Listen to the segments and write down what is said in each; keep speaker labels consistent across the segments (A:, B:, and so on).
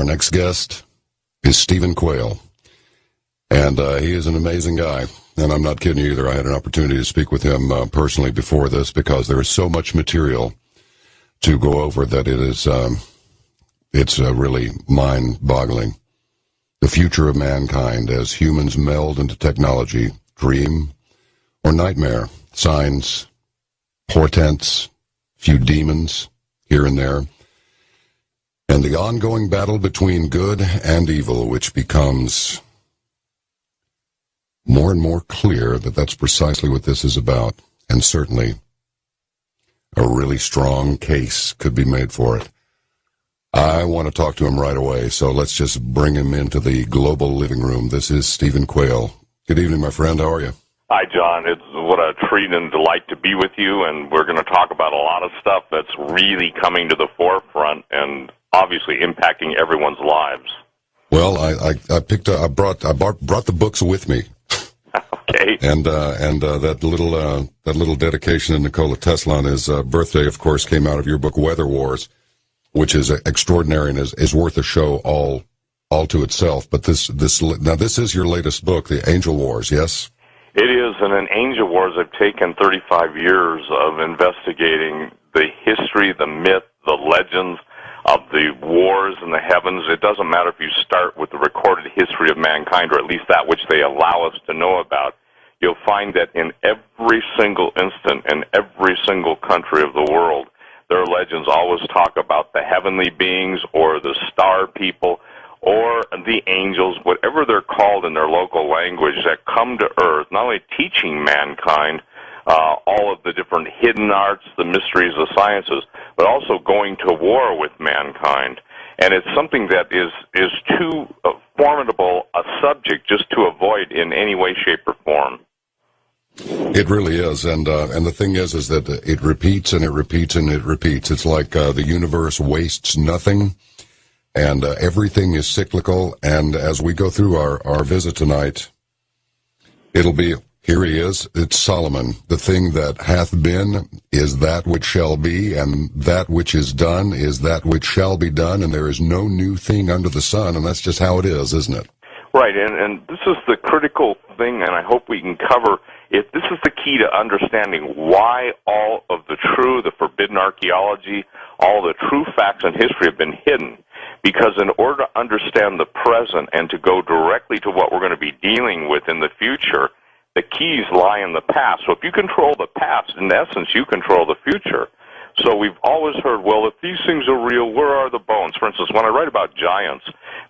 A: Our next guest is Stephen Quayle, and he is an amazing guy, and I'm not kidding you either. I had an opportunity to speak with him personally before this because there is so much material to go over that it's really mind-boggling. The future of mankind as humans meld into technology, dream or nightmare, signs, portents, few demons here and there, and the ongoing battle between good and evil, which becomes more and more clear that that's precisely what this is about, and certainly a really strong case could be made for it. I want to talk to him right away, so let's just bring him into the global living room. This is Stephen Quayle. Good evening, my friend. How are you?
B: Hi, John. It's what a treat and delight to be with you, and we're going to talk about a lot of stuff that's really coming to the forefront and obviously impacting everyone's lives.
A: Well, I brought the books with me.
B: Okay.
A: And that little dedication to Nikola Tesla on his birthday, of course, came out of your book Weather Wars, which is extraordinary and is worth a show all to itself. But this is your latest book, The Angel Wars, yes?
B: It is, and in Angel Wars, I've taken 35 years of investigating the history, the myth, the legends of the wars in the heavens. It doesn't matter if you start with the recorded history of mankind, or at least that which they allow us to know about. You'll find that in every single instant, in every single country of the world, their legends always talk about the heavenly beings or the star people or the angels, whatever they're called in their local language, that come to earth, not only teaching mankind all of the different hidden arts, the mysteries, the sciences, but also going to war with mankind. And it's something that is too formidable a subject just to avoid in any way, shape, or form.
A: It really is, and the thing is that it repeats and it repeats and it repeats. It's like the universe wastes nothing, and everything is cyclical. And as we go through our visit tonight, it'll be, here he is, it's Solomon. The thing that hath been is that which shall be, and that which is done is that which shall be done, and there is no new thing under the sun, and that's just how it is, isn't it?
B: Right, and this is the critical thing, and I hope we can cover it. This is the key to understanding why all of the true, the forbidden archaeology, all the true facts in history have been hidden. Because in order to understand the present and to go directly to what we're going to be dealing with in the future, the keys lie in the past. So if you control the past, in essence, you control the future. So we've always heard, well, if these things are real, where are the bones? For instance, when I write about giants,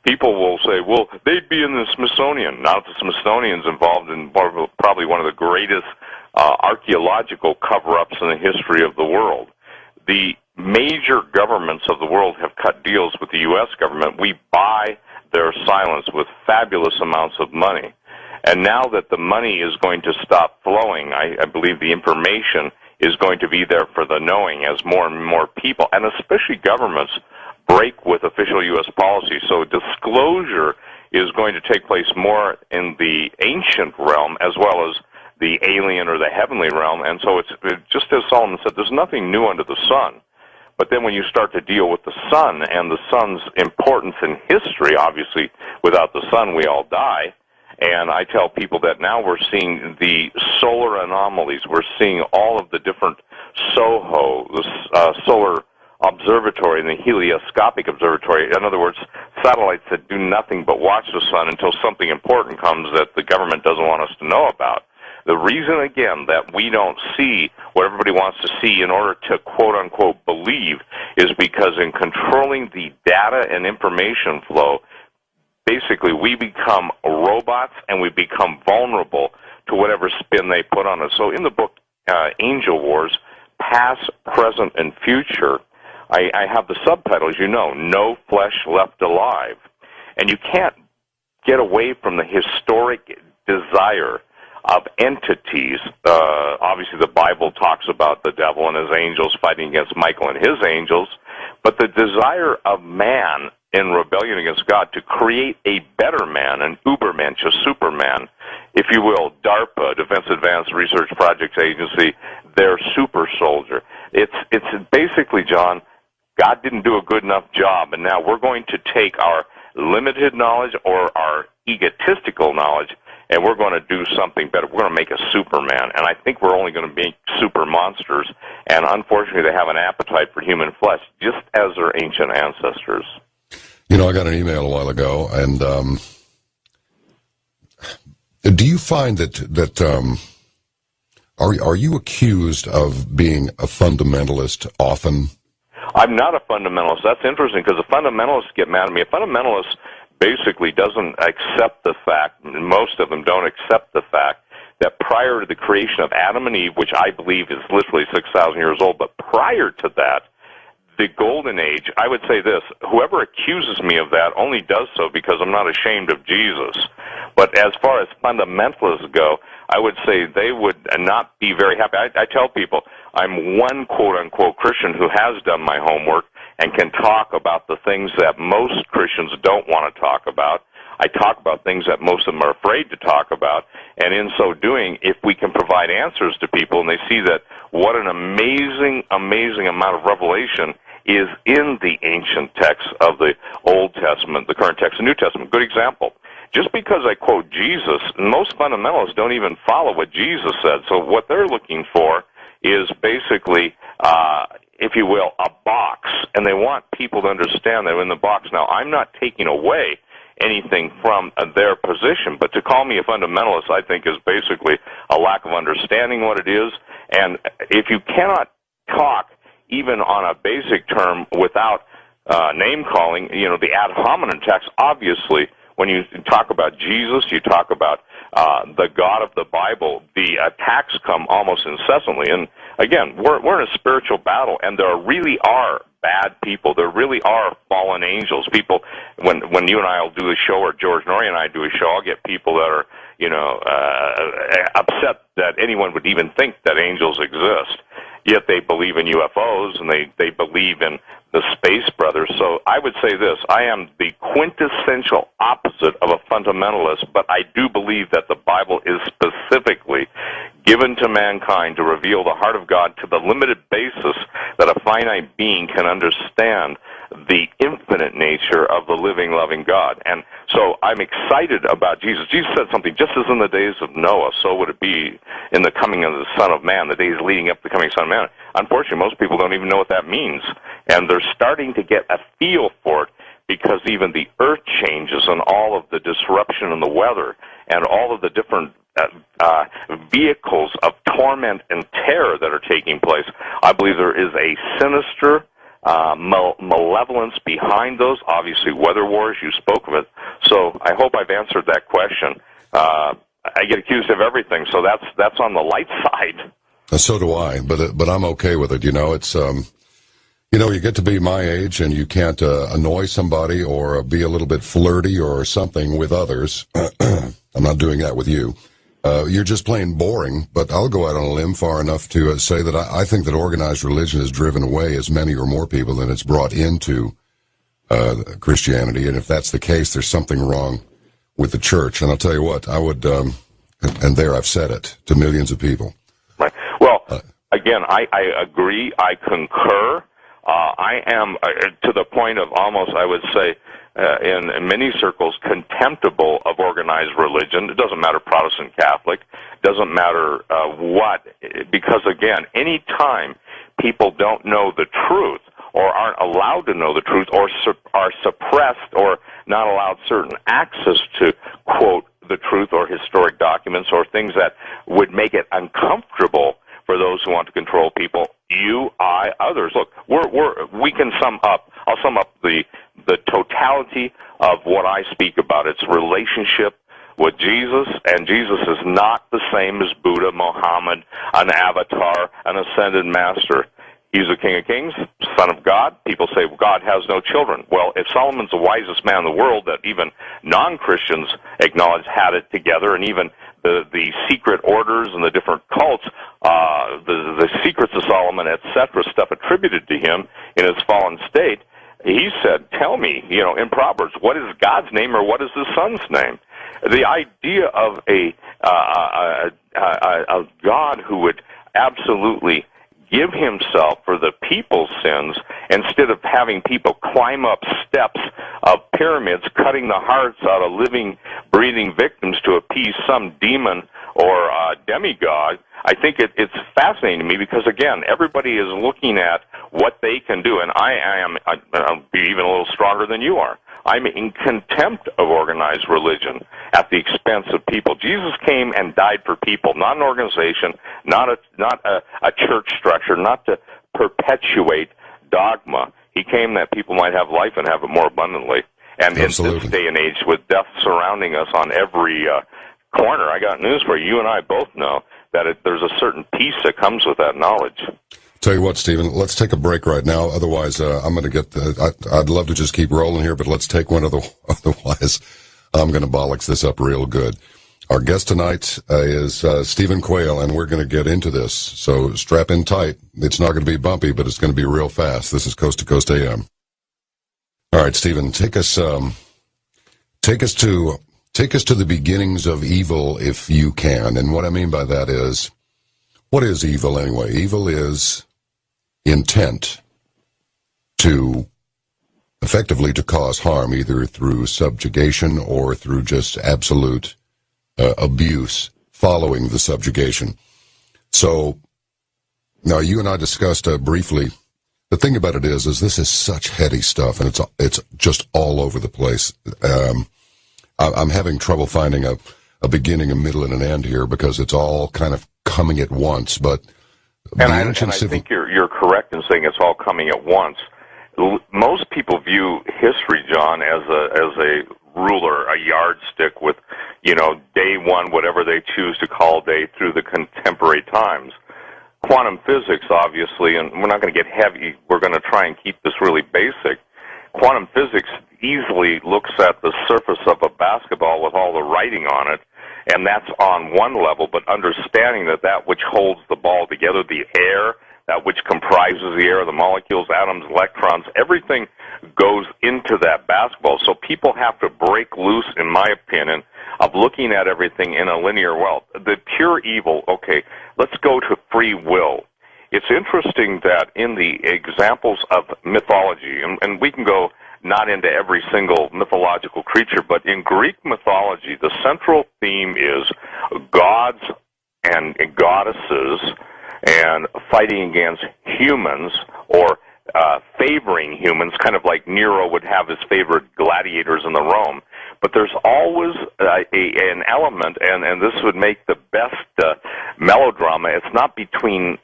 B: people will say, well, they'd be in the Smithsonian. Now the Smithsonian's involved in probably one of the greatest archaeological cover-ups in the history of the world. The major governments of the world have cut deals with the U.S. government. We buy their silence with fabulous amounts of money. And now that the money is going to stop flowing, I believe the information is going to be there for the knowing as more and more people, and especially governments, break with official U.S. policy. So disclosure is going to take place more in the ancient realm as well as the alien or the heavenly realm. And so it's just as Solomon said, there's nothing new under the sun. But then when you start to deal with the sun and the sun's importance in history, obviously without the sun we all die. And I tell people that now we're seeing the solar anomalies. We're seeing all of the different SOHO, the solar observatory and the helioscopic observatory. In other words, satellites that do nothing but watch the sun until something important comes that the government doesn't want us to know about. The reason, again, that we don't see what everybody wants to see in order to quote-unquote believe is because in controlling the data and information flow, basically, we become robots and we become vulnerable to whatever spin they put on us. So in the book, Angel Wars, Past, Present, and Future, I have the subtitle, as you know, No Flesh Left Alive. And you can't get away from the historic desire of entities. Obviously, the Bible talks about the devil and his angels fighting against Michael and his angels, but the desire of man in rebellion against God to create a better man, an Ubermensch, a Superman, if you will, DARPA, Defense Advanced Research Projects Agency, their super soldier. It's basically, John, God didn't do a good enough job, and now we're going to take our limited knowledge or our egotistical knowledge, and we're going to do something better. We're going to make a Superman, and I think we're only going to make super monsters, and unfortunately they have an appetite for human flesh, just as their ancient ancestors.
A: You know, I got an email a while ago, and do you find that are you accused of being a fundamentalist often?
B: I'm not a fundamentalist. That's interesting, because the fundamentalists get mad at me. A fundamentalist basically doesn't accept the fact, and most of them don't accept the fact, that prior to the creation of Adam and Eve, which I believe is literally 6,000 years old, but prior to that, the golden age, I would say this: whoever accuses me of that only does so because I'm not ashamed of Jesus. But as far as fundamentalists go, I would say they would not be very happy. I tell people I'm one quote-unquote Christian who has done my homework and can talk about the things that most Christians don't want to talk about. I talk about things that most of them are afraid to talk about, and in so doing, if we can provide answers to people and they see that what an amazing, amazing amount of revelation is in the ancient texts of the Old Testament, the current text, the New Testament. Good example. Just because I quote Jesus, most fundamentalists don't even follow what Jesus said. So what they're looking for is basically, if you will, a box, and they want people to understand that in the box. Now, I'm not taking away anything from their position, but to call me a fundamentalist, I think, is basically a lack of understanding what it is. And if you cannot talk even on a basic term without name-calling, you know, the ad hominem text, obviously, when you talk about Jesus, you talk about the God of the Bible, the attacks come almost incessantly. And again, we're in a spiritual battle, and there really are bad people. There really are fallen angels. People, when you and I will do a show, or George Norrie and I do a show, I'll get people that are, you know, upset that anyone would even think that angels exist. Yet they believe in UFOs, and they believe in the Space Brothers. So I would say this: I am the quintessential opposite of a fundamentalist, but I do believe that the Bible is specifically given to mankind to reveal the heart of God to the limited basis that a finite being can understand the infinite nature of the living, loving God. And so I'm excited about Jesus. Jesus said something, just as in the days of Noah, so would it be in the coming of the Son of Man, the days leading up to the coming Son of Man. Unfortunately, most people don't even know what that means, and they're starting to get a feel for it because even the earth changes and all of the disruption in the weather and all of the different vehicles of torment and terror that are taking place. I believe there is a sinister malevolence behind those. Obviously, weather wars, you spoke of it. So I hope I've answered that question. I get accused of everything, so that's on the light side.
A: So do I, but I'm okay with it. You know, it's you know, you get to be my age and you can't annoy somebody or be a little bit flirty or something with others. I'm not doing that with you. You're just plain boring, but I'll go out on a limb far enough to say that I think that organized religion has driven away as many or more people than it's brought into Christianity. And if that's the case, there's something wrong with the church. And I'll tell you what, I would, and there I've said it to millions of people.
B: Right. Well, again, I agree. I concur. I am to the point of almost, I would say, in many circles, contemptible of organized religion. It doesn't matter Protestant, Catholic, doesn't matter what, because again, any time people don't know the truth or aren't allowed to know the truth or are suppressed or not allowed certain access to, quote, the truth or historic documents or things that would make it uncomfortable for those who want to control people, you, I, others. Look, we can sum up, I'll sum up the totality of what I speak about. It's relationship with Jesus, and Jesus is not the same as Buddha, Muhammad, an avatar, an ascended master. He's the King of Kings, Son of God. People say God has no children. Well, if Solomon's the wisest man in the world that even non-Christians acknowledge had it together, and even the secret orders and the different cults, the secrets of Solomon, etc., stuff attributed to him in his fallen state, he said, tell me, you know, in Proverbs, what is God's name or what is his son's name? The idea of a God who would absolutely give himself for the people's sins instead of having people climb up steps of pyramids, cutting the hearts out of living, breathing victims to appease some demon or demigod. I think it's fascinating to me because, again, everybody is looking at what they can do, and I'll be even a little stronger than you are. I'm in contempt of organized religion at the expense of people. Jesus came and died for people, not an organization, not a church structure, not to perpetuate dogma. He came that people might have life and have it more abundantly. And
A: Absolutely.
B: in this day and age, with death surrounding us on every corner, I got news for you. You and I both know that there's a certain peace that comes with that knowledge.
A: Tell you what, Stephen, let's take a break right now. Otherwise, I'm going to get I'd love to just keep rolling here, but let's take one. Otherwise, I'm going to bollocks this up real good. Our guest tonight is Stephen Quayle, and we're going to get into this. So strap in tight. It's not going to be bumpy, but it's going to be real fast. This is Coast to Coast AM. All right, Stephen, take us to the beginnings of evil, if you can. And what I mean by that is, what is evil anyway? Evil is intent to effectively to cause harm, either through subjugation or through just absolute abuse following the subjugation. So now you and I discussed briefly. The thing about it is this is such heady stuff, and it's just all over the place. I'm having trouble finding a beginning, a middle, and an end here because it's all kind of coming at once. But
B: I think you're correct in saying it's all coming at once. Most people view history, John, as a ruler, a yardstick with, day one, whatever they choose to call day, through the contemporary times. Quantum physics, obviously, and we're not going to get heavy. We're going to try and keep this really basic. Quantum physics easily looks at the surface of a basketball with all the writing on it, and that's on one level, but understanding that which holds the ball together, the air, that which comprises the air, the molecules, atoms, electrons, everything goes into that basketball. So people have to break loose, in my opinion, of looking at everything in a linear world. The pure evil, okay, let's go to free will. It's interesting that in the examples of mythology, and we can go not into every single mythological creature, but in Greek mythology, the central theme is gods and goddesses and fighting against humans, or favoring humans, kind of like Nero would have his favorite gladiators in the Rome. But there's always an element, and this would make the best melodrama. It's not between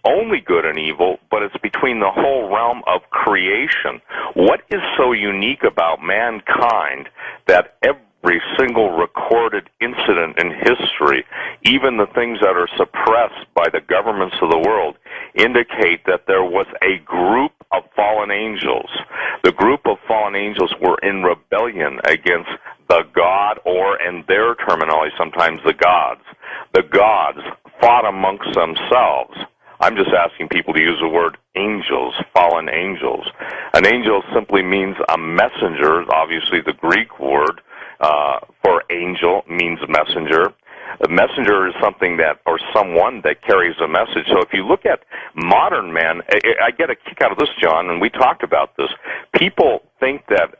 B: only good and evil, but it's between the whole realm of creation. What is so unique about mankind that every single recorded incident in history, even the things that are suppressed by the governments of the world, indicate that there was a group of fallen angels. The group of fallen angels were in rebellion against the God, or in their terminology sometimes the gods. The gods fought amongst themselves. I'm just asking people to use the word angels, fallen angels. An angel simply means a messenger. Obviously, the Greek word for angel means messenger. A messenger is something that, or someone that carries a message. So if you look at modern men, I get a kick out of this, John, and we talked about this. People think that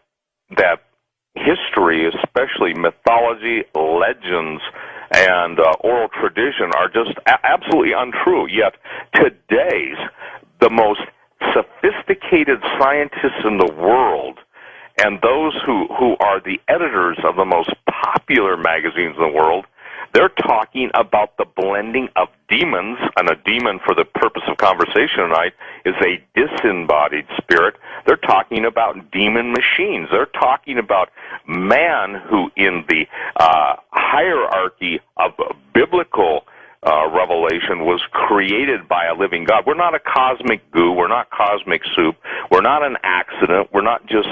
B: history, especially mythology, legends, and oral tradition are just absolutely untrue. Yet today's the most sophisticated scientists in the world, and those who are the editors of the most popular magazines in the world, they're talking about the blending of demons, and a demon, for the purpose of conversation tonight, is a disembodied spirit. They're talking about demon machines. They're talking about man who, in the hierarchy of biblical revelation, was created by a living God. We're not a cosmic goo. We're not cosmic soup. We're not an accident. We're not just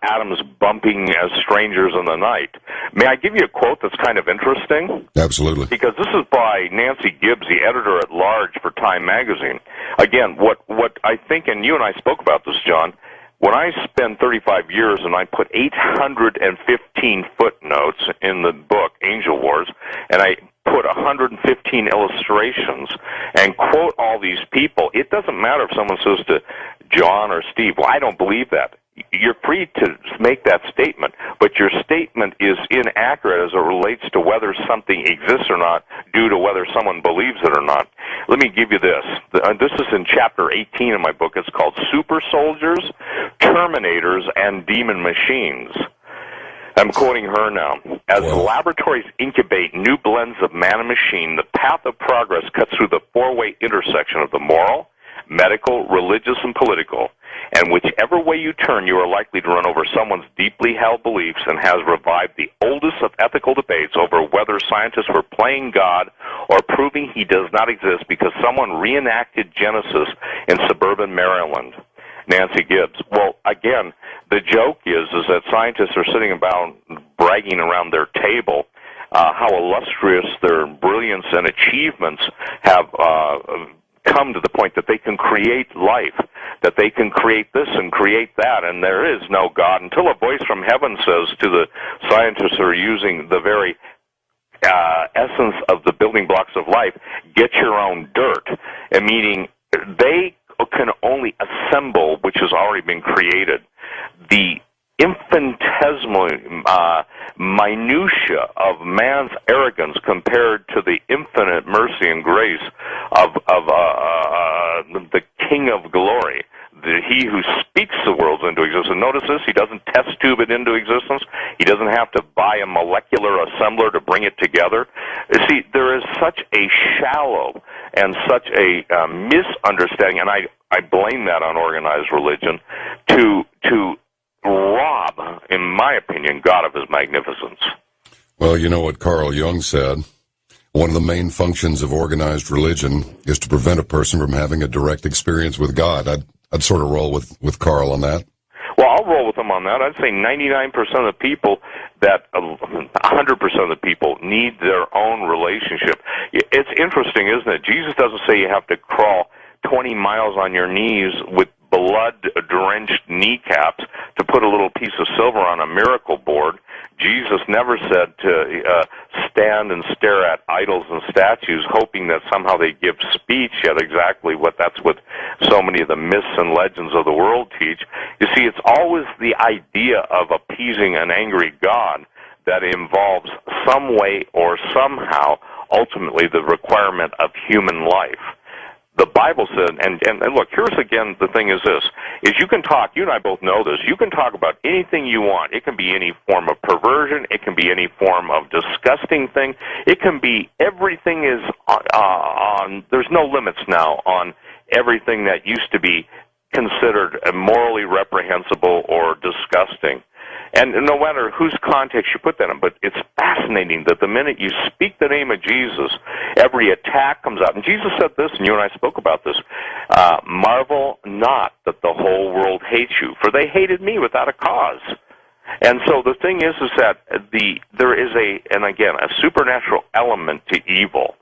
B: atoms bumping as strangers in the night. May I give you a quote that's kind of interesting?
A: Absolutely.
B: Because this is by Nancy Gibbs, the editor-at-large for Time magazine. Again, what I think, and you and I spoke about this, John, when I spend 35 years and I put 815 footnotes in the book, Angel Wars, and I put 115 illustrations and quote all these people, it doesn't matter if someone says to John or Steve, well, I don't believe that. You're free to make that statement, but your statement is inaccurate as it relates to whether something exists or not due to whether someone believes it or not. Let me give you this. This is in Chapter 18 of my book. It's called Super Soldiers, Terminators, and Demon Machines. I'm quoting her now. As the laboratories incubate new blends of man and machine, the path of progress cuts through the four-way intersection of the moral, medical, religious, and political. And whichever way you turn, you are likely to run over someone's deeply held beliefs and has revived the oldest of ethical debates over whether scientists were playing God or proving he does not exist because someone reenacted Genesis in suburban Maryland. Nancy Gibbs. Well, again, the joke is that scientists are sitting about bragging around their table how illustrious their brilliance and achievements have come to the point that they can create life, that they can create this and create that, and there is no God until a voice from heaven says to the scientists who are using the very essence of the building blocks of life, get your own dirt, and meaning they can only assemble which has already been created. The infinitesimal minutia of man's arrogance compared to the infinite mercy and grace of the King of Glory, he who speaks the worlds into existence. Notice this, he doesn't test tube it into existence. He doesn't have to buy a molecular assembler to bring it together. You see, there is such a shallow and such a misunderstanding, and I blame that on organized religion, to rob, in my opinion, God of his magnificence.
A: Well, you know what Carl Jung said. One of the main functions of organized religion is to prevent a person from having a direct experience with God. I'd sort of roll with Carl on that.
B: Well, I'll roll with him on that. I'd say 99% of the people, 100% of the people need their own relationship. It's interesting, isn't it? Jesus doesn't say you have to crawl 20 miles on your knees with blood-drenched kneecaps to put a little piece of silver on a miracle board. Jesus never said to stand and stare at idols and statues hoping that somehow they give speech, yet exactly that's what so many of the myths and legends of the world teach. You see, it's always the idea of appeasing an angry God that involves some way or somehow ultimately the requirement of human life. The Bible said, and look, here's again, the thing is this, is you can talk, you and I both know this, you can talk about anything you want. It can be any form of perversion, it can be any form of disgusting thing, it can be everything is on there's no limits now on everything that used to be considered morally reprehensible or disgusting. And no matter whose context you put that in, but it's fascinating that the minute you speak the name of Jesus, every attack comes out. And Jesus said this, and you and I spoke about this, marvel not that the whole world hates you, for they hated me without a cause. And so the thing is that there is a supernatural element to evil.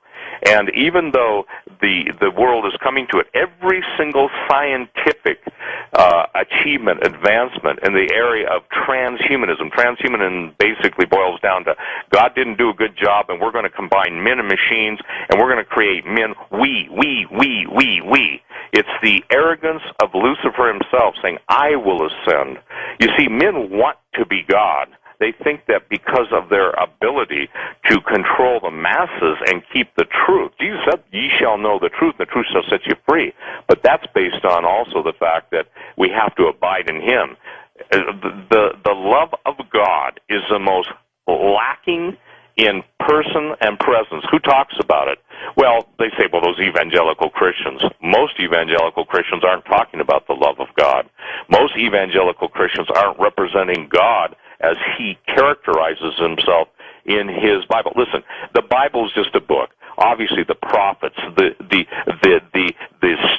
B: And even though the world is coming to it, every single scientific achievement, advancement in the area of transhumanism basically boils down to God didn't do a good job, and we're going to combine men and machines, and we're going to create men. We. It's the arrogance of Lucifer himself saying, I will ascend. You see, men want to be God. They think that because of their ability to control the masses and keep the truth. Jesus said, ye shall know the truth, and the truth shall set you free. But that's based on also the fact that we have to abide in him. The love of God is the most lacking in person and presence. Who talks about it? Well, they say, well, those evangelical Christians. Most evangelical Christians aren't talking about the love of God. Most evangelical Christians aren't representing God as he characterizes himself in his Bible. Listen, the Bible is just a book. Obviously, the prophets, the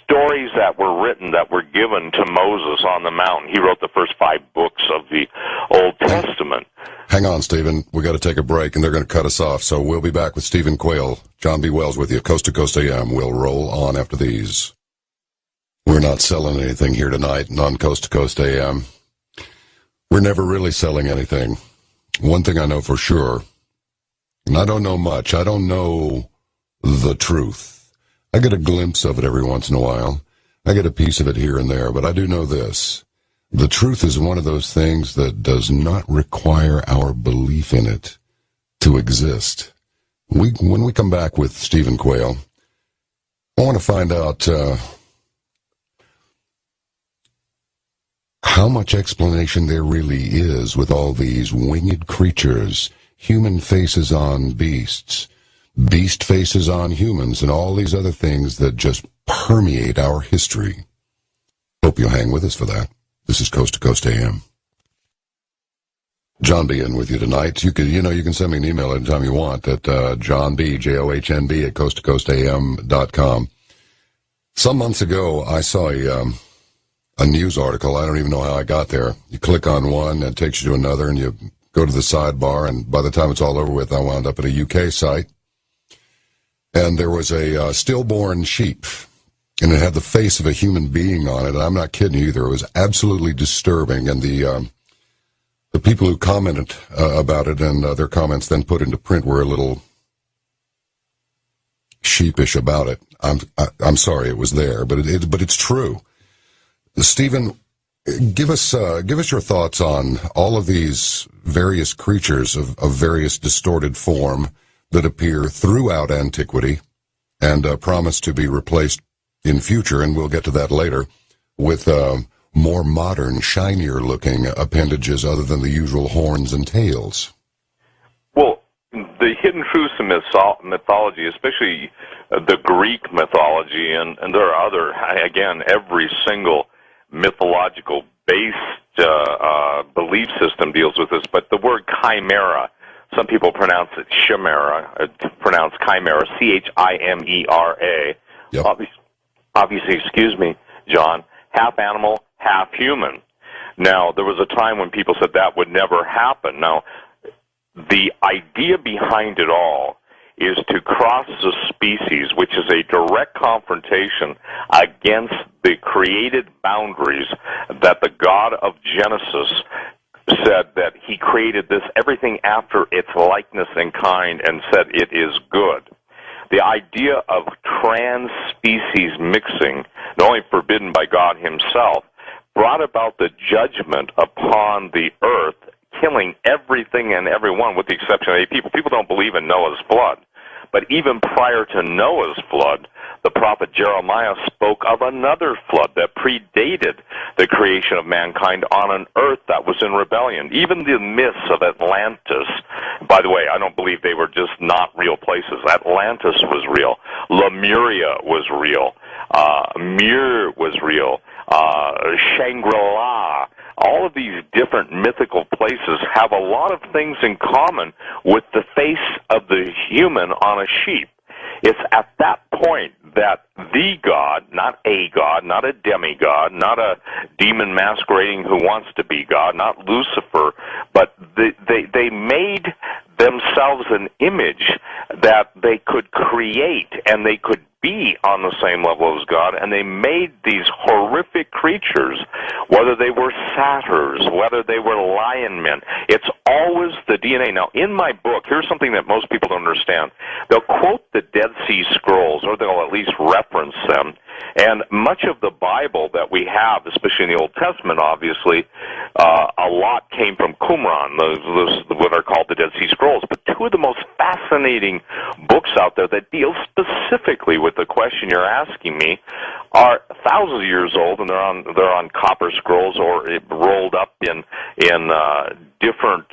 B: stories that were written, that were given to Moses on the mountain. He wrote the first 5 books of the Old Testament.
A: Hang on, Stephen. We got to take a break, and they're going to cut us off. So we'll be back with Stephen Quayle. John B. Wells with you, Coast to Coast AM. We'll roll on after these. We're not selling anything here tonight on Coast to Coast AM. We're never really selling anything. One thing I know for sure, and I don't know much, I don't know the truth. I get a glimpse of it every once in a while. I get a piece of it here and there, but I do know this. The truth is one of those things that does not require our belief in it to exist. When we come back with Stephen Quayle, I want to find out how much explanation there really is with all these winged creatures, human faces on beasts, beast faces on humans, and all these other things that just permeate our history. Hope you'll hang with us for that. This is Coast to Coast AM. John B. in with you tonight. You can send me an email anytime you want at johnb, Johnb, at coasttocoastam.com. Some months ago, I saw a news article. I don't even know how I got there. You click on one, it takes you to another, and you go to the sidebar, and by the time it's all over with, I wound up at a UK site. And there was a stillborn sheep, and it had the face of a human being on it, and I'm not kidding you either. It was absolutely disturbing, and the people who commented about it and their comments then put into print were a little sheepish about it. I'm sorry it was there, but it's true. Stephen, give us your thoughts on all of these various creatures of various distorted form that appear throughout antiquity and promise to be replaced in future, and we'll get to that later, with more modern, shinier-looking appendages other than the usual horns and tails.
B: Well, the hidden truths in mythology, especially the Greek mythology, and there are other, again, every single mythological-based belief system deals with this, but the word chimera, some people pronounce it chimera, pronounce chimera, chimera.
A: Yep.
B: Obviously, excuse me, John, half animal, half human. Now, there was a time when people said that would never happen. Now, the idea behind it all is to cross the species, which is a direct confrontation against the created boundaries that the God of Genesis said that he created this, everything after its likeness and kind, and said it is good. The idea of trans-species mixing, not only forbidden by God himself, brought about the judgment upon the earth, killing everything and everyone with the exception of 8 people. People don't believe in Noah's flood. But even prior to Noah's flood, the prophet Jeremiah spoke of another flood that predated the creation of mankind on an earth that was in rebellion. Even the myths of Atlantis, by the way, I don't believe they were just not real places. Atlantis was real. Lemuria was real. Mir was real. Shangri-La. All of these different mythical places have a lot of things in common with the face of the human on a sheep. It's at that point that the God, not a demigod, not a demon masquerading who wants to be God, not Lucifer, but they made themselves an image that they could create and they could be on the same level as God, and they made these horrific creatures, whether they were satyrs, whether they were lion men. It's always the DNA. Now, in my book, here's something that most people don't understand. They'll quote the Dead Sea Scrolls, or they'll at least reference them, and much of the Bible that we have, especially in the Old Testament, obviously, a lot came from Qumran, those what are called the Dead Sea Scrolls. But two of the most fascinating books out there that deal specifically with the question you're asking me are thousands of years old, and they're on copper scrolls or rolled up in different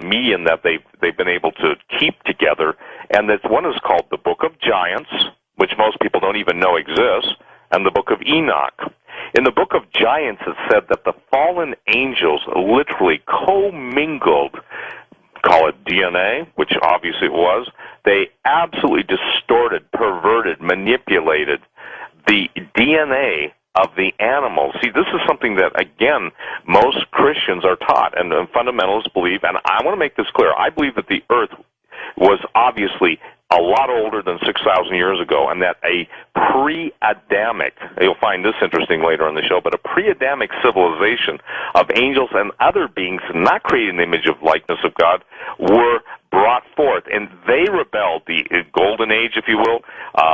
B: medium that they've been able to keep together. And that one is called the Book of Giants, which most people don't even know exists, and the Book of Enoch. In the Book of Giants, it said that the fallen angels literally commingled, call it DNA, which obviously it was. They absolutely distorted, perverted, manipulated the DNA of the animals. See, this is something that, again, most Christians are taught, and fundamentalists believe, and I want to make this clear. I believe that the earth was obviously a lot older than 6,000 years ago, and that a pre-Adamic, you'll find this interesting later in the show, but a pre-Adamic civilization of angels and other beings not created in the image of likeness of God were brought forth, and they rebelled. The Golden Age, if you will,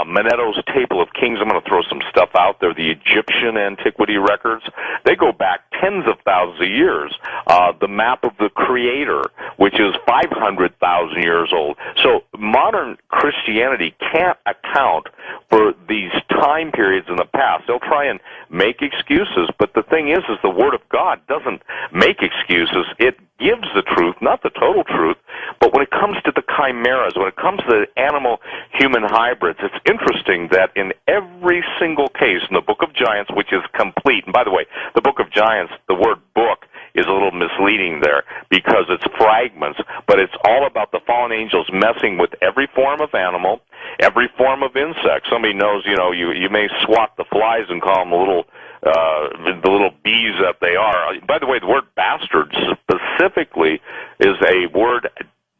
B: Manetto's Table of Kings, I'm going to throw some stuff out there, the Egyptian antiquity records, they go back tens of thousands of years. The map of the Creator, which is 500,000 years old. So modern Christianity can't account for these time periods in the past. They'll try and make excuses, but the thing is the Word of God doesn't make excuses. It gives the truth, not the total truth, but when it comes to the chimeras, when it comes to the animal-human hybrids, it's interesting that in every single case in the Book of Giants, which is complete, and by the way, the Book of Giants, the word book is a little misleading there because it's fragments, but it's all about the fallen angels messing with every form of animal, every form of insect. Somebody knows, you may swat the flies and call them the little bees that they are. By the way, the word bastard specifically is a word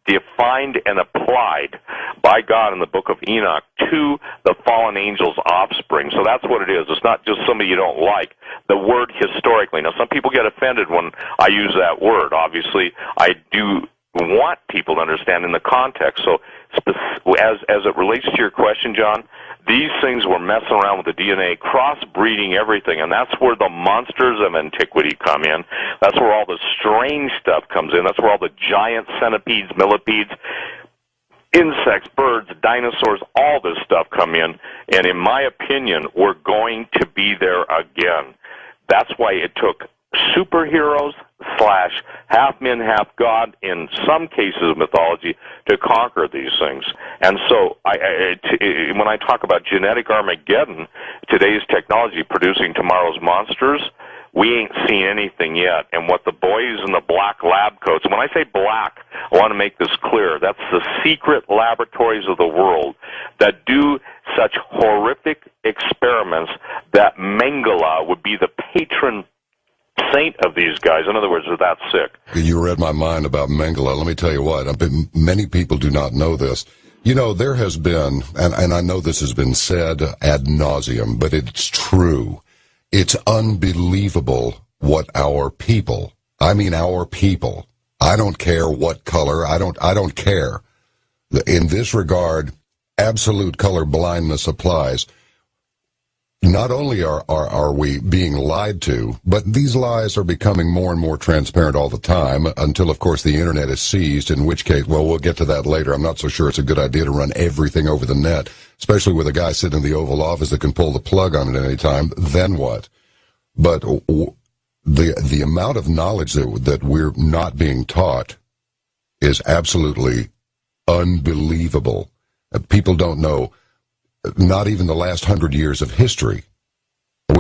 B: defined and applied by God in the book of Enoch to the fallen angel's offspring. So that's what it is. It's not just somebody you don't like. The word historically. Now, some people get offended when I use that word. Obviously, I do want people to understand in the context. So as it relates to your question, John, these things were messing around with the DNA, crossbreeding everything, and that's where the monsters of antiquity come in. That's where all the strange stuff comes in. That's where all the giant centipedes, millipedes, insects, birds, dinosaurs, all this stuff come in. And in my opinion, we're going to be there again. That's why it took superheroes / half men, half God, in some cases of mythology, to conquer these things. And so when I talk about genetic Armageddon, today's technology producing tomorrow's monsters, we ain't seen anything yet. And what the boys in the black lab coats, and when I say black, I want to make this clear, that's the secret laboratories of the world that do such horrific experiments that Mengele would be the patron saint of these guys. In other words, they're that sick.
A: You read my mind about Mengele. Let me tell you what, many people do not know this. There has been, and I know this has been said ad nauseum, but it's true. It's unbelievable what our people, I don't care what color, I don't care. In this regard, absolute color blindness applies. Not only are we being lied to, but these lies are becoming more and more transparent all the time until, of course, the Internet is seized, in which case, well, we'll get to that later. I'm not so sure it's a good idea to run everything over the net, especially with a guy sitting in the Oval Office that can pull the plug on it at any time. Then what? But the amount of knowledge that we're not being taught is absolutely unbelievable. People don't know. Not even the last 100 years of history.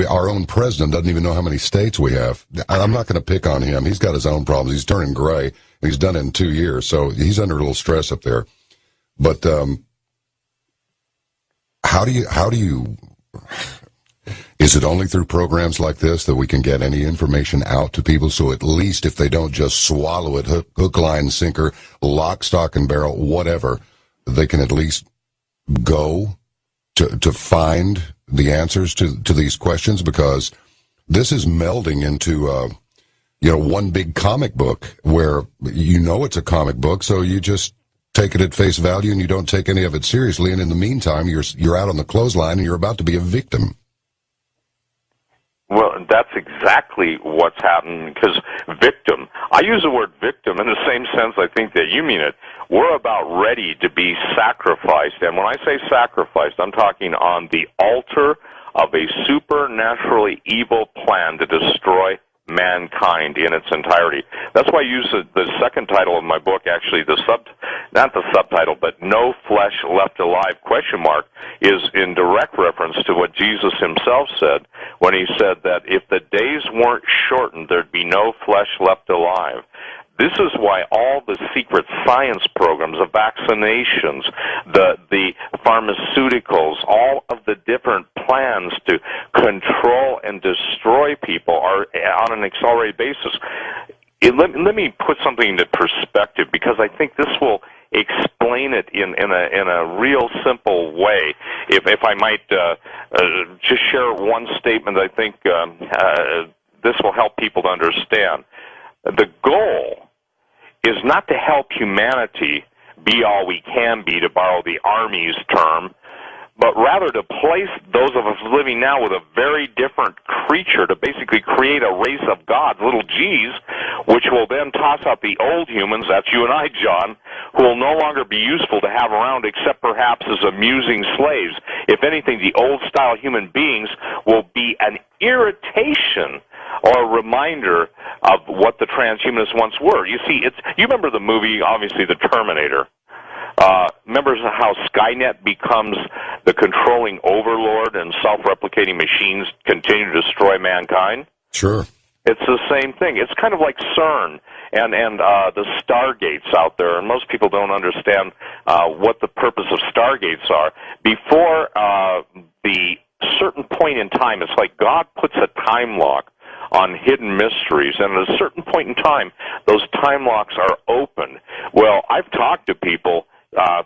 A: Our own president doesn't even know how many states we have. I'm not going to pick on him. He's got his own problems. He's turning gray, and he's done it in 2 years, so he's under a little stress up there. But how do you? Is it only through programs like this that we can get any information out to people? So at least if they don't just swallow it, hook, line, sinker, lock, stock, and barrel, whatever, they can at least go to find the answers to these questions, because this is melding into one big comic book where it's a comic book, so you just take it at face value and you don't take any of it seriously, and in the meantime you're out on the clothesline and you're about to be a victim.
B: Well, that's exactly what's happening, because victim, I use the word victim in the same sense I think that you mean it. We're about ready to be sacrificed, and when I say sacrificed, I'm talking on the altar of a supernaturally evil plan to destroy mankind in its entirety. That's why I use the second title of my book, actually, not the subtitle, but No Flesh Left Alive, ? Is in direct reference to what Jesus himself said when he said that if the days weren't shortened, there'd be no flesh left alive. This is why all the secret science programs, the vaccinations, the pharmaceuticals, all of the different plans to control and destroy people are on an accelerated basis. Let me put something into perspective, because I think this will explain explain it in a real simple way. If I might just share one statement, I think this will help people to understand. The goal is not to help humanity be all we can be, to borrow the Army's term, but rather to place those of us living now with a very different creature, to basically create a race of gods, little g's, which will then toss out the old humans, that's you and I, John, who will no longer be useful to have around except perhaps as amusing slaves. If anything, the old-style human beings will be an irritation or a reminder of what the transhumanists once were. You see, you remember the movie, obviously, The Terminator. Remember how Skynet becomes the controlling overlord and self-replicating machines continue to destroy mankind?
A: Sure.
B: It's the same thing. It's kind of like CERN and the Stargates out there, and most people don't understand what the purpose of Stargates are. Before the certain point in time, it's like God puts a time lock on hidden mysteries, and at a certain point in time, those time locks are opened. Well, I've talked to people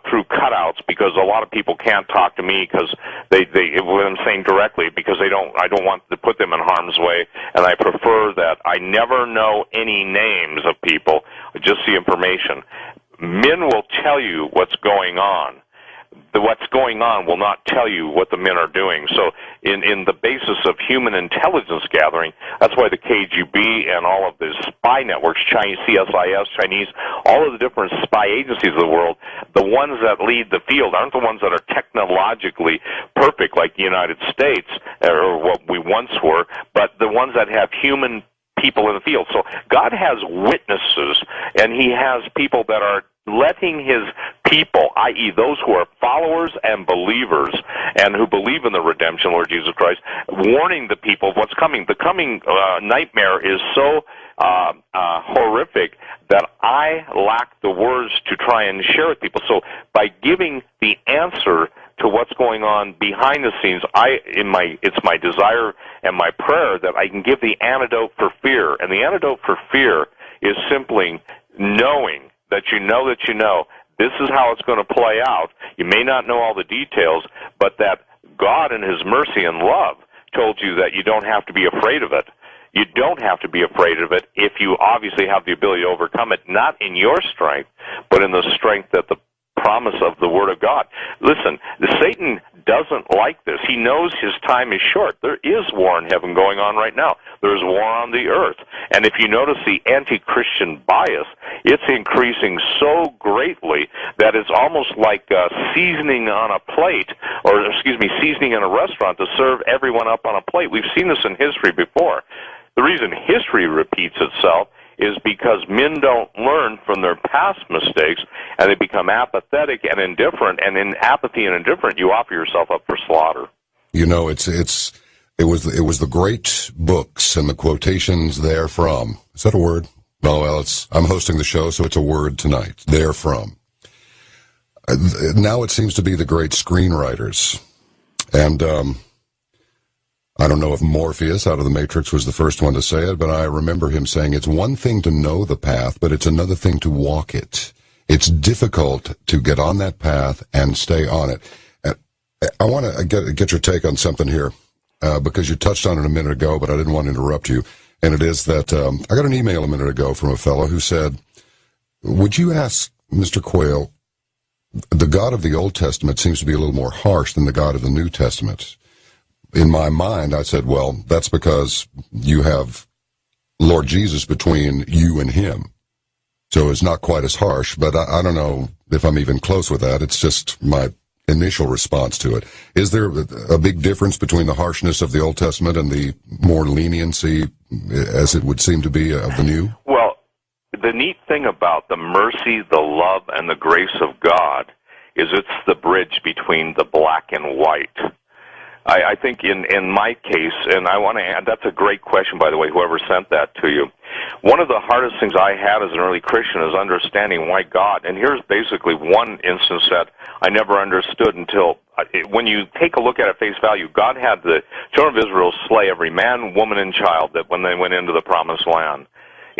B: through cutouts, because a lot of people can't talk to me because what I'm saying directly, because I don't want to put them in harm's way, and I prefer that I never know any names of people, just the information. Men will tell you what's going on. What's going on will not tell you what the men are doing. So in the basis of human intelligence gathering, that's why the KGB and all of the spy networks, Chinese, CSIS, Chinese, all of the different spy agencies of the world, the ones that lead the field aren't the ones that are technologically perfect like the United States, or what we once were, but the ones that have human people in the field. So God has witnesses, and he has people that are letting his people, i.e. those who are followers and believers and who believe in the redemption, Lord Jesus Christ, warning the people of what's coming. The coming nightmare is so horrific that I lack the words to try and share with people. So by giving the answer to what's going on behind the scenes, it's my desire and my prayer that I can give the antidote for fear. And the antidote for fear is simply knowing that you know this is how it's going to play out. You may not know all the details, but that God in his mercy and love told you that you don't have to be afraid of it. You don't have to be afraid of it if you obviously have the ability to overcome it, not in your strength, but in the strength that the promise of the Word of God. Listen, Satan doesn't like this. He knows his time is short. There is war in heaven going on right now. There's war on the earth. And if you notice the anti-Christian bias, it's increasing so greatly that it's almost like seasoning on a plate, or seasoning in a restaurant to serve everyone up on a plate. We've seen this in history before. The reason history repeats itself is because men don't learn from their past mistakes, and they become apathetic and indifferent, and in apathy and indifference, you offer yourself up for slaughter.
A: You know, it was the great books and the quotations therefrom. Is that a word? No, well, I'm hosting the show, so it's a word tonight. Therefrom. Now it seems to be the great screenwriters, and I don't know if Morpheus out of the Matrix was the first one to say it, but I remember him saying it's one thing to know the path, but it's another thing to walk it. It's difficult to get on that path and stay on it. I want to get your take on something here, because you touched on it a minute ago, but I didn't want to interrupt you. And it is that I got an email a minute ago from a fellow who said, would you ask Mr. Quayle, the God of the Old Testament seems to be a little more harsh than the God of the New Testament. In my mind, I said, well, that's because you have Lord Jesus between you and him. So it's not quite as harsh, but I don't know if I'm even close with that. It's just my initial response to it. Is there a big difference between the harshness of the Old Testament and the more leniency, as it would seem to be, of the New?
B: Well, the neat thing about the mercy, the love, and the grace of God is it's the bridge between the black and white. I think in my case, and I want to add, that's a great question, by the way, whoever sent that to you. One of the hardest things I had as an early Christian is understanding why God, and here's basically one instance that I never understood until, when you take a look at it face value, God had the children of Israel slay every man, woman, and child that when they went into the promised land.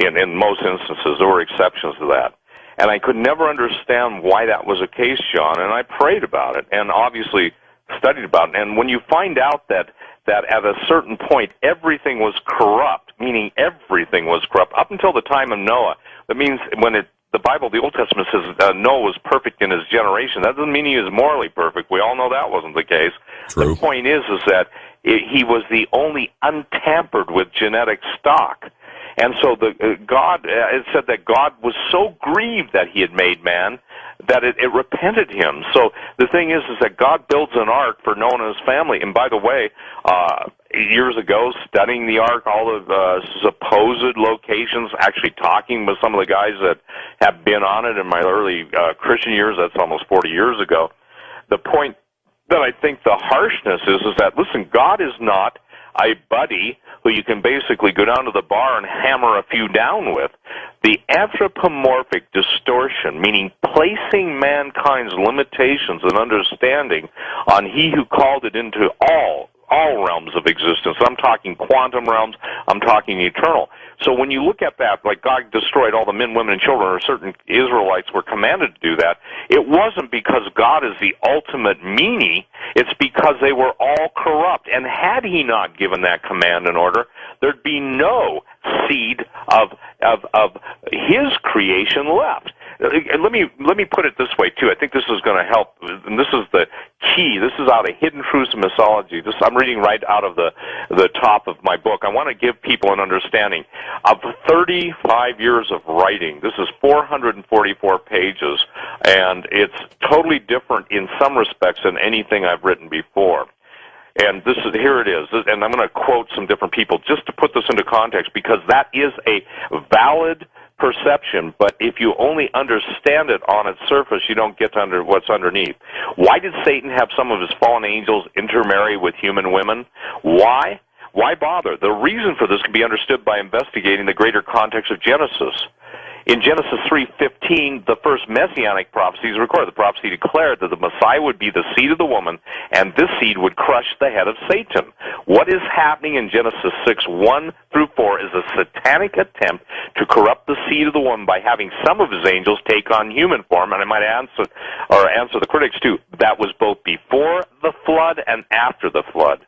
B: In most instances, there were exceptions to that. And I could never understand why that was the case, John, and I prayed about it and obviously studied about it. And when you find out that at a certain point everything was corrupt, meaning everything was corrupt, up until the time of Noah, that means when the Bible, the Old Testament says Noah was perfect in his generation. That doesn't mean he was morally perfect. We all know that wasn't the case.
A: True.
B: The point is that he was the only untampered with genetic stock. And so it said that God was so grieved that he had made man that it repented him. So the thing is that God builds an ark for Noah and his family. And by the way, years ago, studying the ark, all of supposed locations, actually talking with some of the guys that have been on it in my early Christian years, that's almost 40 years ago, the point that I think the harshness is that, listen, God is not a buddy who you can basically go down to the bar and hammer a few down with. The anthropomorphic distortion, meaning placing mankind's limitations and understanding on he who called it into all realms of existence. I'm talking quantum realms, I'm talking eternal. So when you look at that, like God destroyed all the men, women, and children, or certain Israelites were commanded to do that, it wasn't because God is the ultimate meanie, it's because they were all corrupt. And had he not given that command and order, there'd be no seed of his creation left. Let me put it this way, too. I think this is going to help, and this is the key. This is out of Hidden Truths of Mythology. I'm reading right out of the top of my book. I want to give people an understanding of 35 years of writing. This is 444 pages, and it's totally different in some respects than anything I've written before. And here it is, and I'm going to quote some different people just to put this into context, because that is a valid perception, but if you only understand it on its surface, you don't get to what's underneath. Why did Satan have some of his fallen angels intermarry with human women? Why? Why bother? The reason for this can be understood by investigating the greater context of Genesis. In Genesis 3:15, the first messianic prophecy is recorded. The prophecy declared that the Messiah would be the seed of the woman, and this seed would crush the head of Satan. What is happening in Genesis 6:1-4 is a satanic attempt to corrupt the seed of the woman by having some of his angels take on human form. And I might answer the critics too. That was both before the flood and after the flood.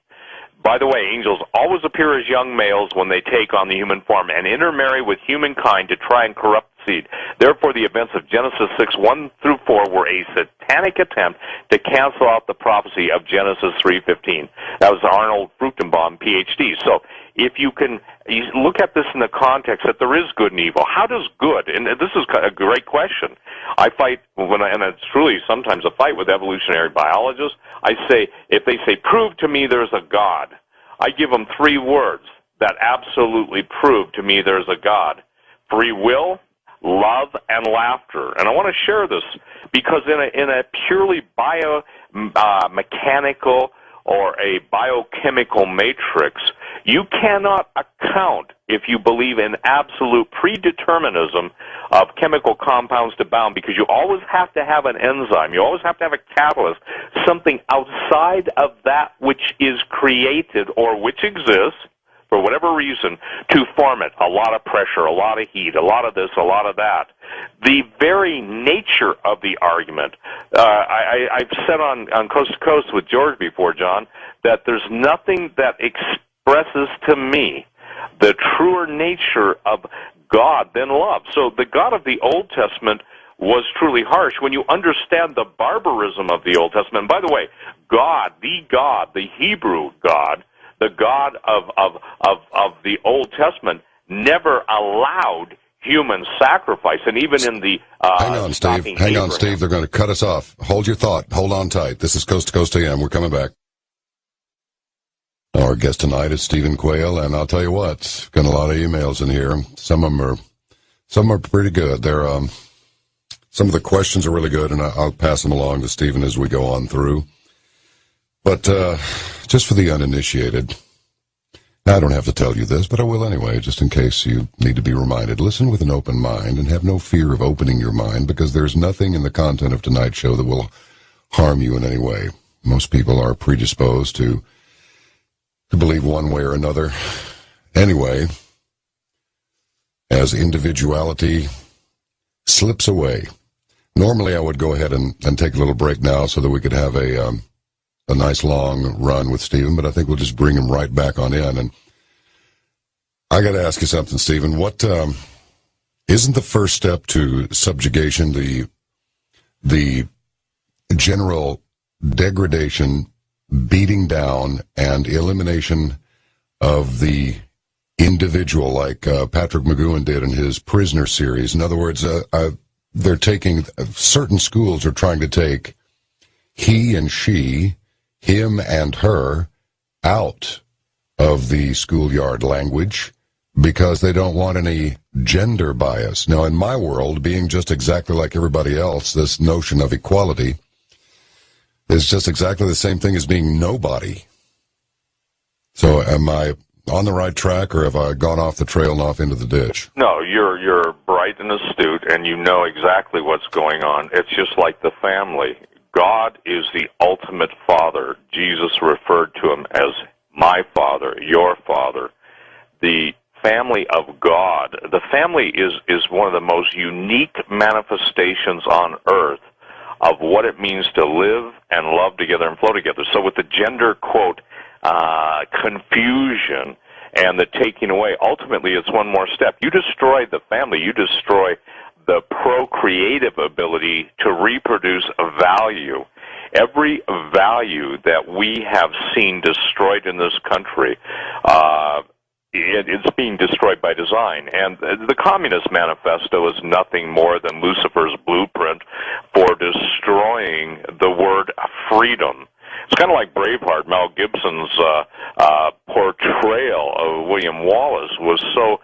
B: By the way, angels always appear as young males when they take on the human form and intermarry with humankind to try and corrupt the seed. Therefore, the events of Genesis 6:1-4 were a satanic attempt to cancel out the prophecy of Genesis 3:15. That was Arnold Fruchtenbaum, Ph.D. So if you look at this in the context that there is good and evil, how does good, and this is a great question. I fight, and it's truly sometimes a fight with evolutionary biologists. I say, if they say, prove to me there's a God, I give them three words that absolutely prove to me there's a God: free will, love, and laughter. And I want to share this because in a purely biomechanical or a biochemical matrix, you cannot account, if you believe in absolute predeterminism of chemical compounds to bound, because you always have to have an enzyme, you always have to have a catalyst, something outside of that which is created or which exists, for whatever reason, to form it. A lot of pressure, a lot of heat, a lot of this, a lot of that. The very nature of the argument, I've said on Coast to Coast with George before, John, that there's nothing that expresses to me the truer nature of God than love. So the God of the Old Testament was truly harsh. When you understand the barbarism of the Old Testament, and by the way, God, the Hebrew God, the God of the Old Testament, never allowed human sacrifice, and even in the
A: Hang on, Steve. They're going to cut us off. Hold your thought. Hold on tight. This is Coast to Coast AM. We're coming back. Our guest tonight is Stephen Quayle, and I'll tell you what, got a lot of emails in here. Some of them are pretty good. They're some of the questions are really good, and I'll pass them along to Stephen as we go on through. But just for the uninitiated, I don't have to tell you this, but I will anyway, just in case you need to be reminded. Listen with an open mind and have no fear of opening your mind, because there's nothing in the content of tonight's show that will harm you in any way. Most people are predisposed to believe one way or another. Anyway, as individuality slips away. Normally I would go ahead and take a little break now so that we could have a nice long run with Stephen, but I think we'll just bring him right back on in. And I got to ask you something, Stephen. What isn't the first step to subjugation the general degradation, beating down, and elimination of the individual, like Patrick McGowan did in his Prisoner series? In other words, they're taking, certain schools are trying to take he and she, him and her, out of the schoolyard language because they don't want any gender bias. Now, in my world, being just exactly like everybody else, this notion of equality is just exactly the same thing as being nobody. So am I on the right track, or have I gone off the trail and off into the ditch?
B: No, you're bright and astute, and you know exactly what's going on. It's just like the family. God is the ultimate father. Jesus referred to him as my father, your father. The family of God, the family is one of the most unique manifestations on earth of what it means to live and love together and flow together. So with the gender, quote, confusion and the taking away, ultimately it's one more step. You destroy the family, you destroy the procreative ability to reproduce a value. Every value that we have seen destroyed in this country, it's being destroyed by design. And the Communist Manifesto is nothing more than Lucifer's blueprint for destroying the word freedom. It's kind of like Braveheart. Mel Gibson's portrayal of William Wallace was so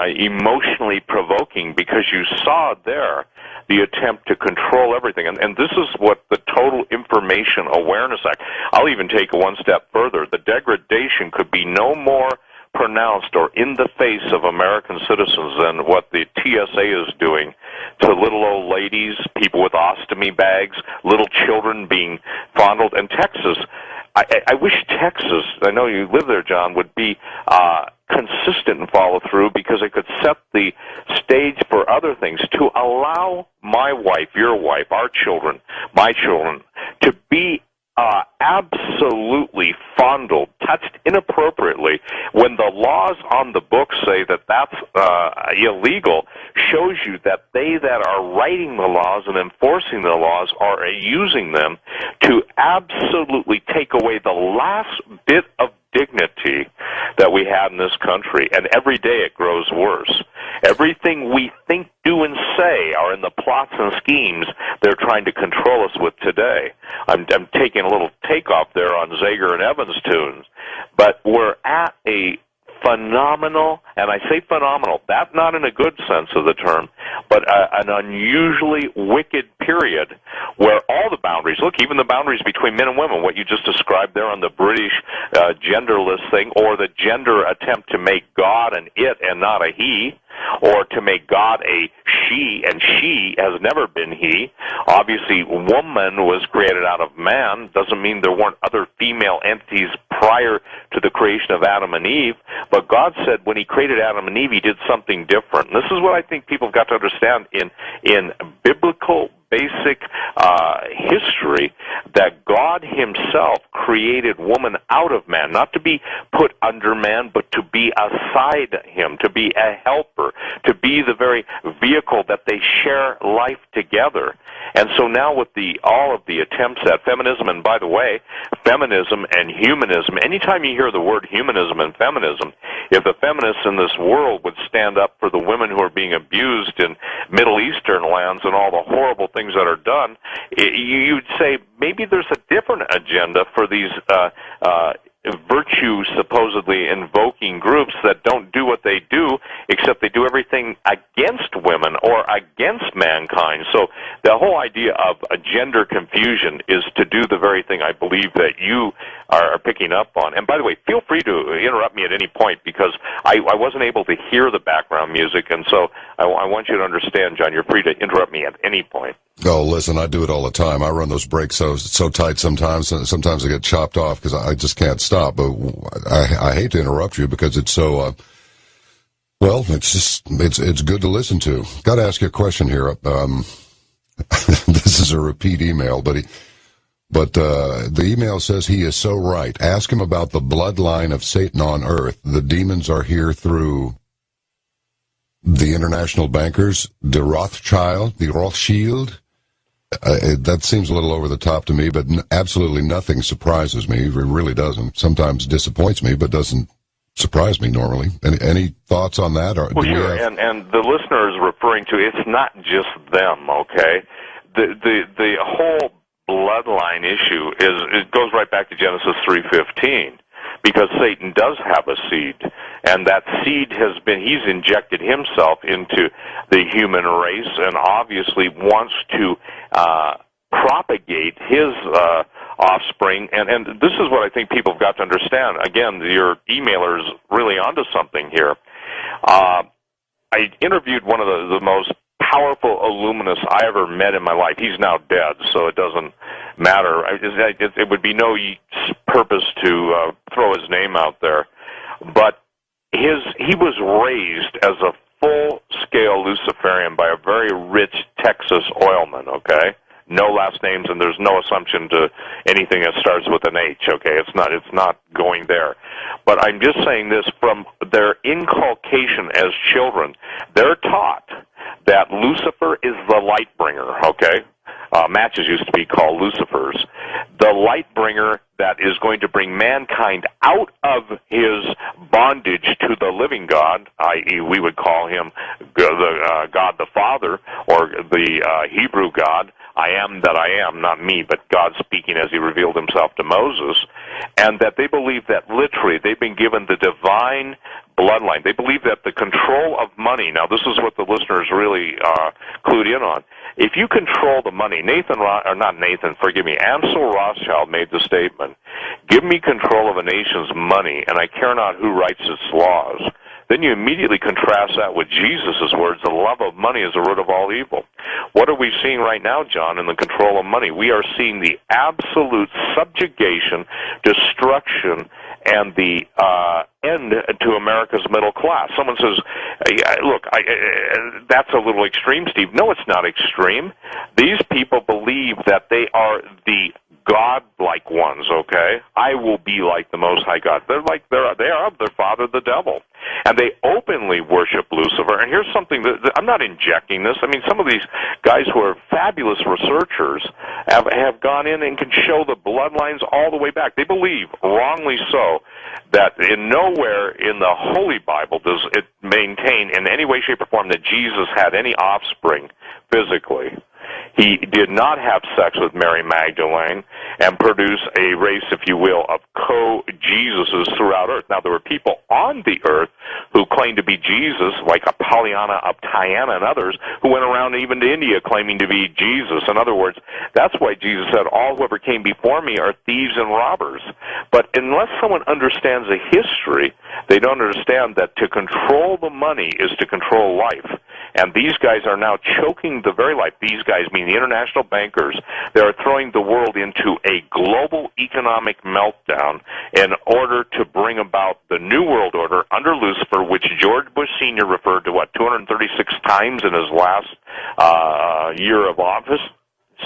B: emotionally provoking because you saw there the attempt to control everything. And this is what the Total Information Awareness Act, I'll even take it one step further. The degradation could be no more pronounced or in the face of American citizens than what the TSA is doing to little old ladies, people with ostomy bags, little children being fondled. And Texas, I wish Texas, I know you live there, John, would be consistent and follow through, because it could set the stage for other things to allow my wife, your wife, our children, my children, to be absolutely fondled, touched inappropriately, when the laws on the books say that that's illegal, shows you that they that are writing the laws and enforcing the laws are using them to absolutely take away the last bit of dignity that we have in this country, and every day it grows worse. Everything we think, do, and say are in the plots and schemes they're trying to control us with today. I'm taking a little takeoff there on Zager and Evans' tunes, but we're at a phenomenal, and I say phenomenal, that not in a good sense of the term, but an unusually wicked period where all the boundaries, look, even the boundaries between men and women, what you just described there on the British genderless thing, or the gender attempt to make God an it and not a he, or to make God a she, and she has never been he. Obviously, woman was created out of man. Doesn't mean there weren't other female entities prior to the creation of Adam and Eve, but God said when he created Adam and Eve, he did something different. And this is what I think people have got to understand in biblical basic history, that God himself created woman out of man, not to be put under man, but to be aside him, to be a helper, to be the very vehicle that they share life together. And so now with all of the attempts at feminism, and by the way, feminism and humanism, anytime you hear the word humanism and feminism, if the feminists in this world would stand up for the women who are being abused in Middle Eastern lands and all the horrible things that are done, you'd say maybe there's a different agenda for these virtue supposedly invoking groups that don't do what they do, except they do everything against women or against mankind. So the whole idea of a gender confusion is to do the very thing I believe that you are picking up on. And by the way, feel free to interrupt me at any point, because I wasn't able to hear the background music, and so I want you to understand, John, you're free to interrupt me at any point.
A: Oh, listen, I do it all the time. I run those breaks so tight sometimes. Sometimes I get chopped off because I just can't stop. But I hate to interrupt you because it's so Well, it's good to listen to. Got to ask you a question here. This is a repeat email, but the email says he is so right. Ask him about the bloodline of Satan on earth. The demons are here through the international bankers, the Rothschild. That seems a little over the top to me, but absolutely nothing surprises me. It really doesn't. Sometimes disappoints me, but doesn't surprise me normally. Any thoughts on that? Or
B: well, sure. And the listener is referring to, it's not just them, okay? The whole bloodline issue it goes right back to Genesis 3:15, because Satan does have a seed, and that seed he's injected himself into the human race, and obviously wants to propagate his offspring, and this is what I think people have got to understand. Again, your emailer's really onto something here. I interviewed one of the most powerful illuminists I ever met in my life. He's now dead, so it doesn't matter. It would be no purpose to throw his name out there. But he was raised as a full-scale Luciferian by a very rich Texas oilman, okay? No last names, and there's no assumption to anything that starts with an H, okay? It's not going there. But I'm just saying this, from their inculcation as children, they're taught that Lucifer is the light bringer, okay? Matches used to be called Lucifers. The light bringer that is going to bring mankind out of his bondage to the living God, i.e. we would call him God the Father, or the Hebrew God, I am that I am, not me, but God speaking as he revealed himself to Moses, and that they believe that literally they've been given the divine bloodline. They believe that the control of money, now this is what the listeners really clued in on. If you control the money, Ansel Rothschild made the statement, give me control of a nation's money, and I care not who writes its laws. Then you immediately contrast that with Jesus' words, the love of money is the root of all evil. What are we seeing right now, John, in the control of money? We are seeing the absolute subjugation, destruction, and the end to America's middle class. Someone says, look, that's a little extreme, Steve. No, it's not extreme. These people believe that they are the God-like ones, okay? I will be like the Most High God. They are of their father, the devil. And they openly worship Lucifer. And here's something that I'm not injecting this. I mean, some of these guys who are fabulous researchers have gone in and can show the bloodlines all the way back. They believe, wrongly so, that in nowhere in the Holy Bible does it maintain in any way, shape, or form that Jesus had any offspring physically. He did not have sex with Mary Magdalene and produce a race, if you will, of co-Jesuses throughout Earth. Now, there were people on the Earth who claimed to be Jesus, like Apollyon of Tyana and others, who went around even to India claiming to be Jesus. In other words, that's why Jesus said, all whoever came before me are thieves and robbers. But unless someone understands the history, they don't understand that to control the money is to control life. And these guys are now choking the very life. These guys, meaning the international bankers, they are throwing the world into a global economic meltdown in order to bring about the New World Order under Lucifer, which George Bush Sr. referred to, 236 times in his last year of office?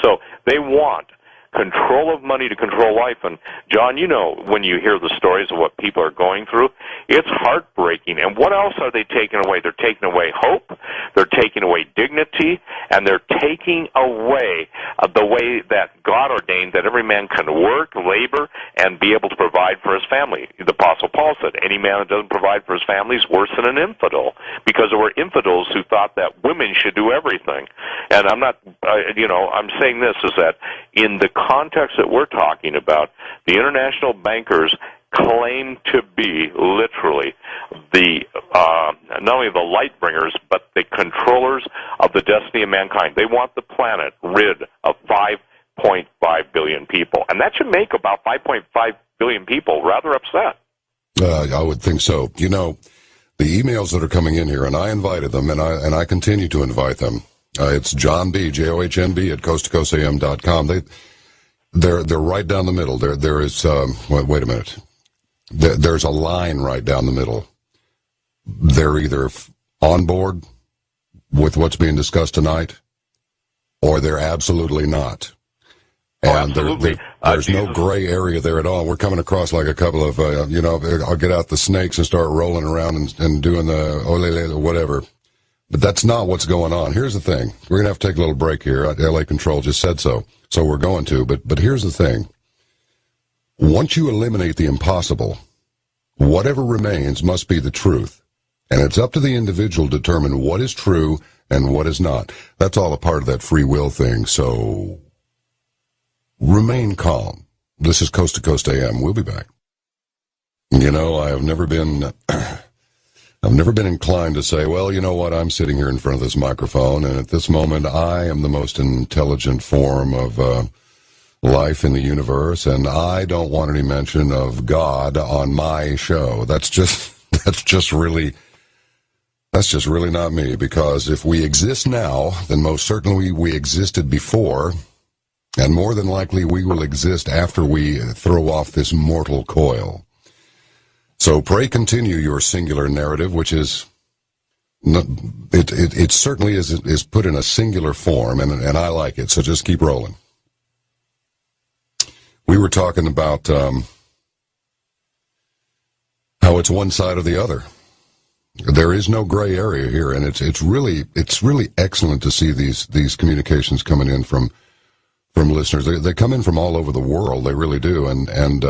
B: So they want control of money to control life. And, John, you know, when you hear the stories of what people are going through, it's heartbreaking. And what else are they taking away? They're taking away hope, they're taking away dignity, and they're taking away the way that God ordained that every man can work, labor, and be able to provide for his family. The Apostle Paul said, any man that doesn't provide for his family is worse than an infidel, because there were infidels who thought that women should do everything. And I'm not, I'm saying this is that in the context that we're talking about, the international bankers claim to be literally the not only the light bringers, but the controllers of the destiny of mankind. They want the planet rid of 5.5 billion people, and that should make about 5.5 billion people rather upset.
A: I would think so. You know, the emails that are coming in here, and I invited them, and I continue to invite them. It's John B, JOHNB at coasttocoastam.com. They're right down the middle. There is wait a minute. There's a line right down the middle. they're either on board with what's being discussed tonight, or they're absolutely not. And there's no gray area there at all. We're coming across like a couple of, I'll get out the snakes and start rolling around and doing the ole whatever. But that's not what's going on. Here's the thing. We're going to have to take a little break here. LA Control just said so. So we're going to. But here's the thing. Once you eliminate the impossible, whatever remains must be the truth. And it's up to the individual to determine what is true and what is not. That's all a part of that free will thing. So remain calm. This is Coast to Coast AM. We'll be back. You know, I've never been inclined to say, well, you know what, I'm sitting here in front of this microphone, and at this moment I am the most intelligent form of life in the universe, and I don't want any mention of God on my show. That's just really not me, because if we exist now, then most certainly we existed before, and more than likely we will exist after we throw off this mortal coil. So pray continue your singular narrative, which is, it certainly is put in a singular form, and I like it, so just keep rolling. We were talking about how it's one side or the other. There is no gray area here, and it's really excellent to see these communications coming in from listeners. They come in from all over the world, they really do, and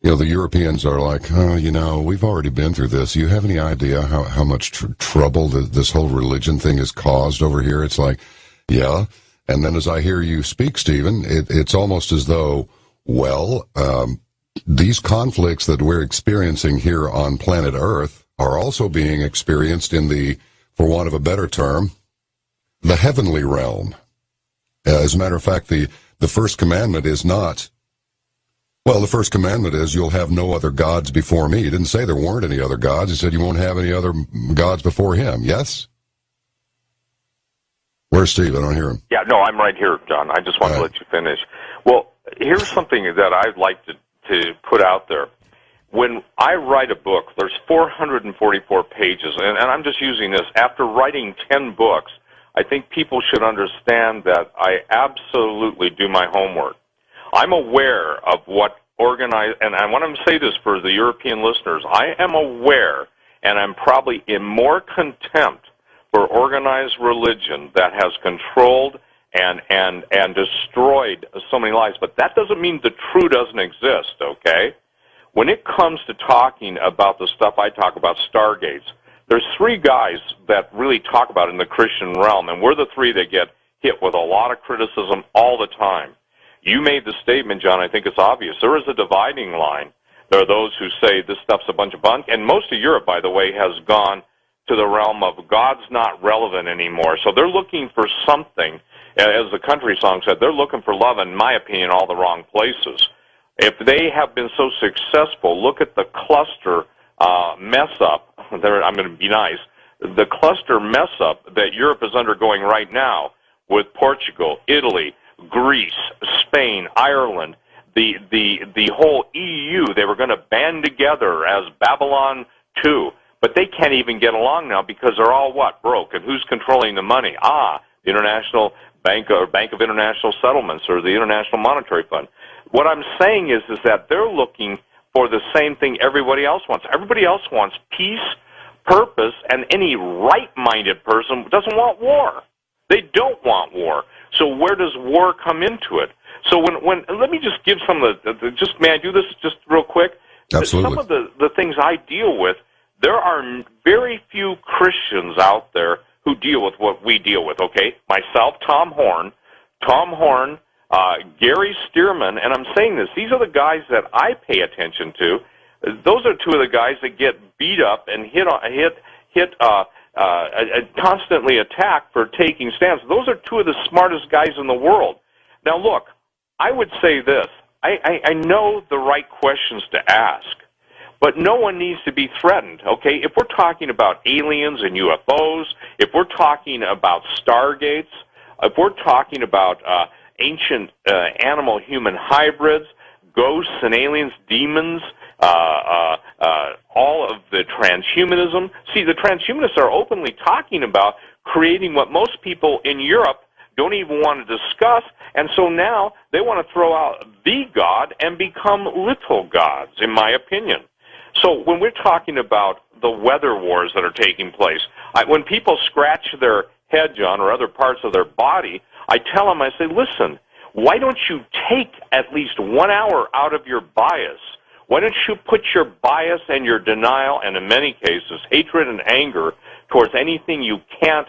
A: you know, the Europeans are like, oh, you know, we've already been through this. You have any idea how much trouble this whole religion thing has caused over here? It's like, yeah. And then as I hear you speak, Stephen, it's almost as though, well, these conflicts that we're experiencing here on planet Earth are also being experienced in the, for want of a better term, the heavenly realm. As a matter of fact, the first commandment is not, well, the first commandment is you'll have no other gods before me. He didn't say there weren't any other gods. He said you won't have any other gods before him. Yes? Where's Steve? I don't hear him.
B: Yeah, no, I'm right here, John. I just want to let you finish. Well, here's something that I'd like to put out there. When I write a book, there's 444 pages, and I'm just using this. After writing 10 books, I think people should understand that I absolutely do my homework. I'm aware of what organized, and I want to say this for the European listeners, I am aware, and I'm probably in more contempt for organized religion that has controlled and destroyed so many lives. But that doesn't mean the true doesn't exist, okay? When it comes to talking about the stuff I talk about, Stargates, there's three guys that really talk about it in the Christian realm, and we're the three that get hit with a lot of criticism all the time. You made the statement, John, I think it's obvious. There is a dividing line. There are those who say this stuff's a bunch of bunk, and most of Europe, by the way, has gone to the realm of God's not relevant anymore. So they're looking for something, as the country song said, they're looking for love, in my opinion, all the wrong places. If they have been so successful, look at the cluster mess-up. I'm going to be nice. The cluster mess-up that Europe is undergoing right now with Portugal, Italy, Greece, Spain, Ireland, the whole EU, they were going to band together as Babylon 2, but they can't even get along now because they're all what? Broke. And who's controlling the money? The International Bank or Bank of International Settlements or the International Monetary Fund. What I'm saying is that they're looking for the same thing everybody else wants. Everybody else wants peace, purpose, and any right-minded person doesn't want war. They don't want war. So where does war come into it? So when let me just give some of just may I do this just real quick?
A: Absolutely.
B: Some of the things I deal with, there are very few Christians out there who deal with what we deal with, okay? Myself, Tom Horn, Gary Stearman, and I'm saying this, these are the guys that I pay attention to. Those are two of the guys that get beat up and constantly attacked for taking stands. Those are two of the smartest guys in the world. Now, look, I would say this. I know the right questions to ask, but no one needs to be threatened, okay? If we're talking about aliens and UFOs, if we're talking about stargates, if we're talking about ancient animal-human hybrids, ghosts and aliens, demons, all of the transhumanism. See, the transhumanists are openly talking about creating what most people in Europe don't even want to discuss, and so now they want to throw out the God and become little gods, in my opinion. So when we're talking about the weather wars that are taking place, when people scratch their head, John, or other parts of their body, I tell them, I say, listen, why don't you take at least 1 hour out of your bias? Why don't you put your bias and your denial, and in many cases, hatred and anger towards anything you can't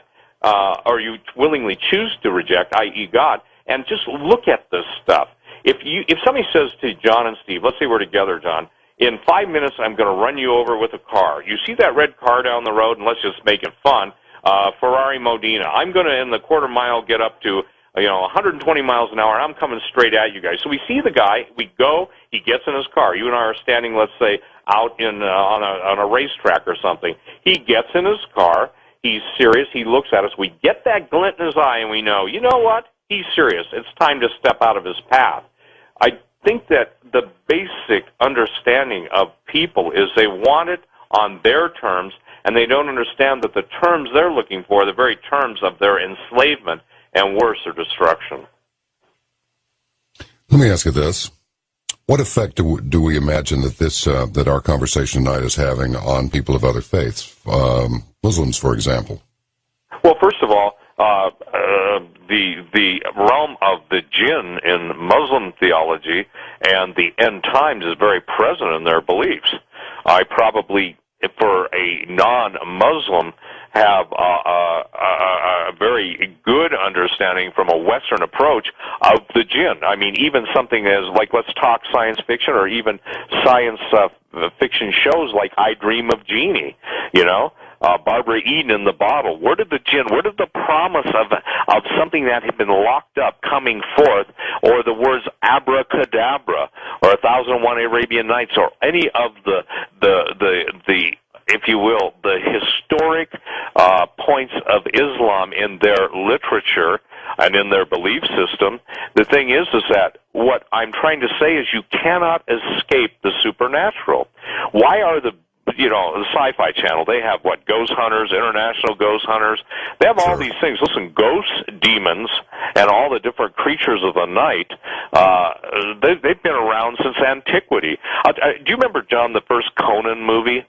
B: or you willingly choose to reject, i.e. God, and just look at this stuff. If somebody says to John and Steve, let's say we're together, John, in 5 minutes I'm going to run you over with a car. You see that red car down the road, and let's just make it fun, Ferrari Modena. I'm going to, in the quarter mile, get up to 120 miles an hour, and I'm coming straight at you guys. So we see the guy, we go, he gets in his car. You and I are standing, let's say, out on a racetrack or something. He gets in his car. He's serious. He looks at us. We get that glint in his eye, and we know, you know what? He's serious. It's time to step out of his path. I think that the basic understanding of people is they want it on their terms, and they don't understand that the terms they're looking for are the very terms of their enslavement and worse, or destruction.
A: Let me ask you this. What effect do we imagine that that our conversation tonight is having on people of other faiths, Muslims, for example?
B: Well, first of all, the realm of the jinn in Muslim theology and the end times is very present in their beliefs. I probably, for a non-Muslim, have a very good understanding from a Western approach of the jinn. I mean, even something as, like, let's talk science fiction, or even science fiction shows like I Dream of Jeannie, Barbara Eden in the bottle. Where did the promise of something that had been locked up coming forth, or the words abracadabra, or 1001 Arabian Nights, or any of the if you will, the historic points of Islam in their literature and in their belief system? The thing is that what I'm trying to say is you cannot escape the supernatural. Why are the Sci-Fi Channel, they have Ghost Hunters, International Ghost Hunters. They have all these things. Listen, ghosts, demons, and all the different creatures of the night, they've been around since antiquity. Do you remember, John, the first Conan movie?